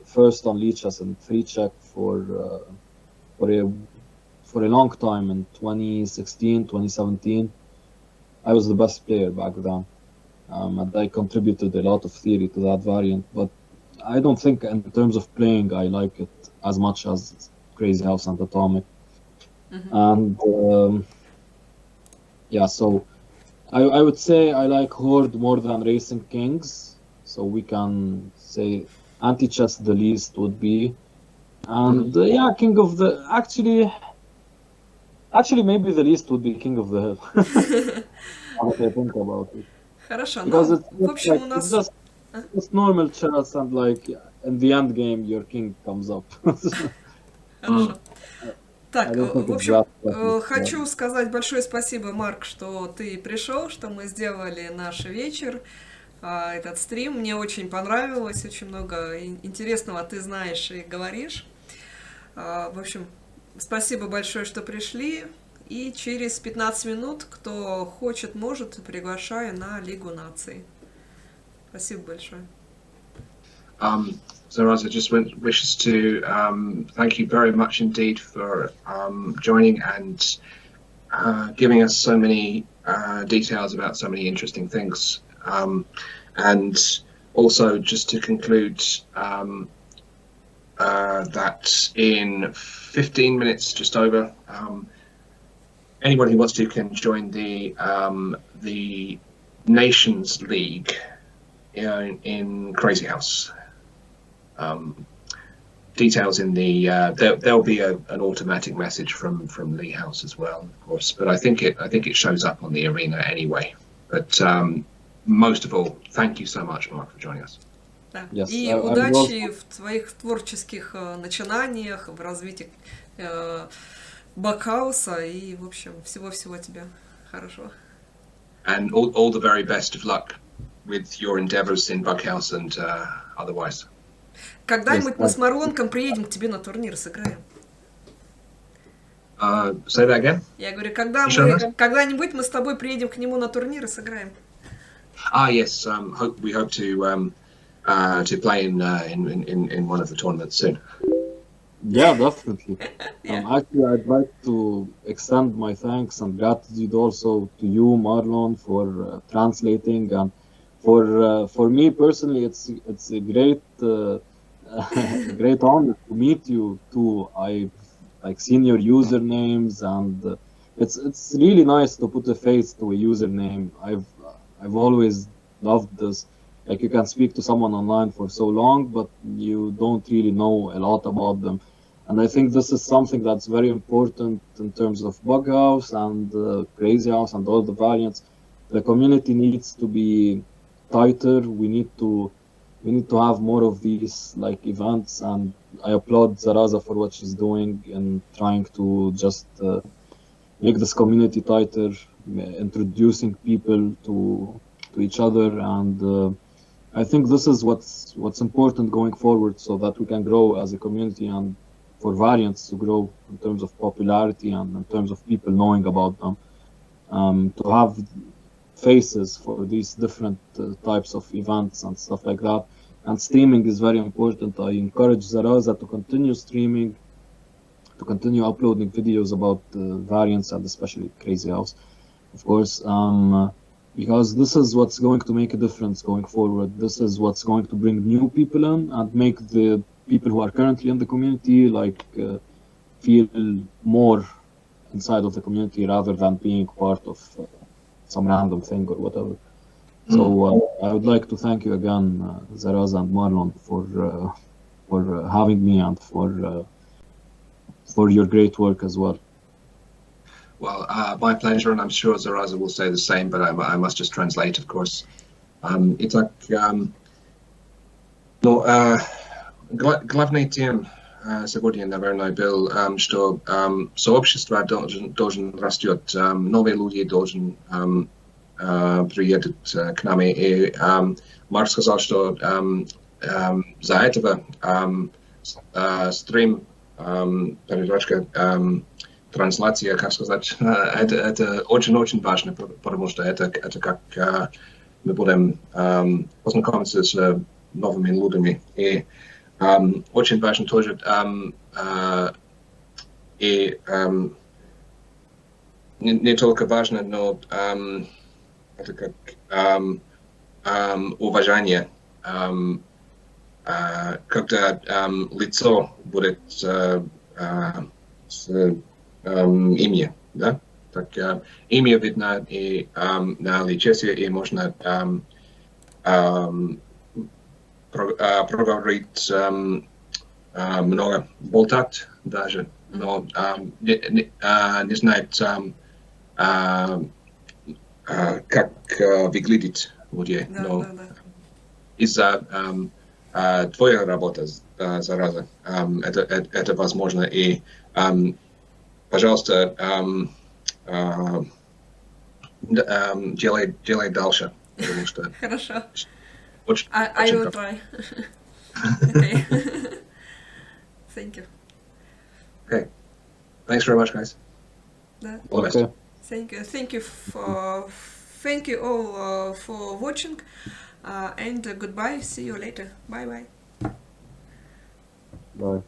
first on Lichess and three check for a long time in 2016, 2017. I was the best player back then. And I contributed a lot of theory to that variant, but I don't think in terms of playing I like it as much as Crazy House and Atomic. And yeah, so I would say I like Horde more than Racing Kings. So we can say anti-chess the least would be. And yeah, King of the... Actually, maybe the least would be King of the Hill. Now that I think about it. Хорошо, Because ну, it's в just общем, like, у it's нас... just normal chess and like in the end game your king comes up. Хорошо. Так, I don't think в it's общем, that technical. хочу сказать большое спасибо, Марк, что ты пришел, что мы сделали наш вечер, этот стрим. Мне очень понравилось, очень много интересного ты знаешь и говоришь. В общем, спасибо большое, что пришли. И через 15 минут, кто хочет, может, приглашаю на Лигу наций. Спасибо большое. So Raza just wishes to thank you very much indeed for joining and giving us so many details about so many interesting things. And also just to conclude that in 15 minutes, just over, anyone who wants to can join the Nations League in Crazy House. Details in the there'll be an automatic message from Lee House as well, of course. But I think it shows up on the arena anyway. But most of all, thank you so much, Mark, for joining us. Да. Yes, И удачи в твоих творческих начинаниях, в развитии Бакхауса и, в общем, всего-всего тебе хорошего. And all the very best of luck with your endeavors in Bughouse and otherwise. Когда-нибудь мы с Марлонком приедем к тебе на турнир, сыграем. Say that again? Я говорю, когда-нибудь мы с тобой приедем к нему на турнир и сыграем. Yes. We hope to play in one of the tournaments soon. Yeah, definitely. Yeah. Actually, I'd like to extend my thanks and gratitude also to you, Marlon, for translating, and for me personally, it's a great great honor to meet you too. I've like seen your usernames, and it's really nice to put a face to a username. I've always loved this. Like, you can speak to someone online for so long, but you don't really know a lot about them. And I think this is something that's very important in terms of Bughouse and Crazy House and all the variants. The community needs to be tighter. We need to have more of these like events, and I applaud Zaraza for what she's doing in trying to just make this community tighter, introducing people to each other, and I think this is what's important going forward, so that we can grow as a community and for variants to grow in terms of popularity and in terms of people knowing about them. To have faces for these different types of events and stuff like that. And streaming is very important. I encourage Zaraza to continue streaming, to continue uploading videos about variants and especially Crazy House, of course, because this is what's going to make a difference going forward. This is what's going to bring new people in and make the people who are currently in the community like feel more inside of the community rather than being part of some random thing or whatever. So I would like to thank you again, Zaraza and Marlon, for having me and for your great work as well. Well, my pleasure, and I'm sure Zaraza will say the same, but I must just translate, of course. Итак, главный тем сегодня, наверное, был, что сообщество должен растет, новые люди должны приедут к нам. И Марк сказал, что за этого стрим, передача, трансляция, как сказать, это очень-очень важно, потому что это как мы будем познакомиться с новыми людьми. И очень важно тоже и не только важно, но это как уважение, когда лицо будет с имя, да? Так имя видно и на лице, и можно проговорить много, болтать даже, но не знает как выглядит людей. Но из-за твоей работы, Зараза, это возможно. И, пожалуйста, делай дальше, потому что... Хорошо. I will try. Okay. Thank you. Okay. Thanks very much, guys. All the best. Okay. Thank you all for watching, and goodbye. See you later. Bye bye. Bye.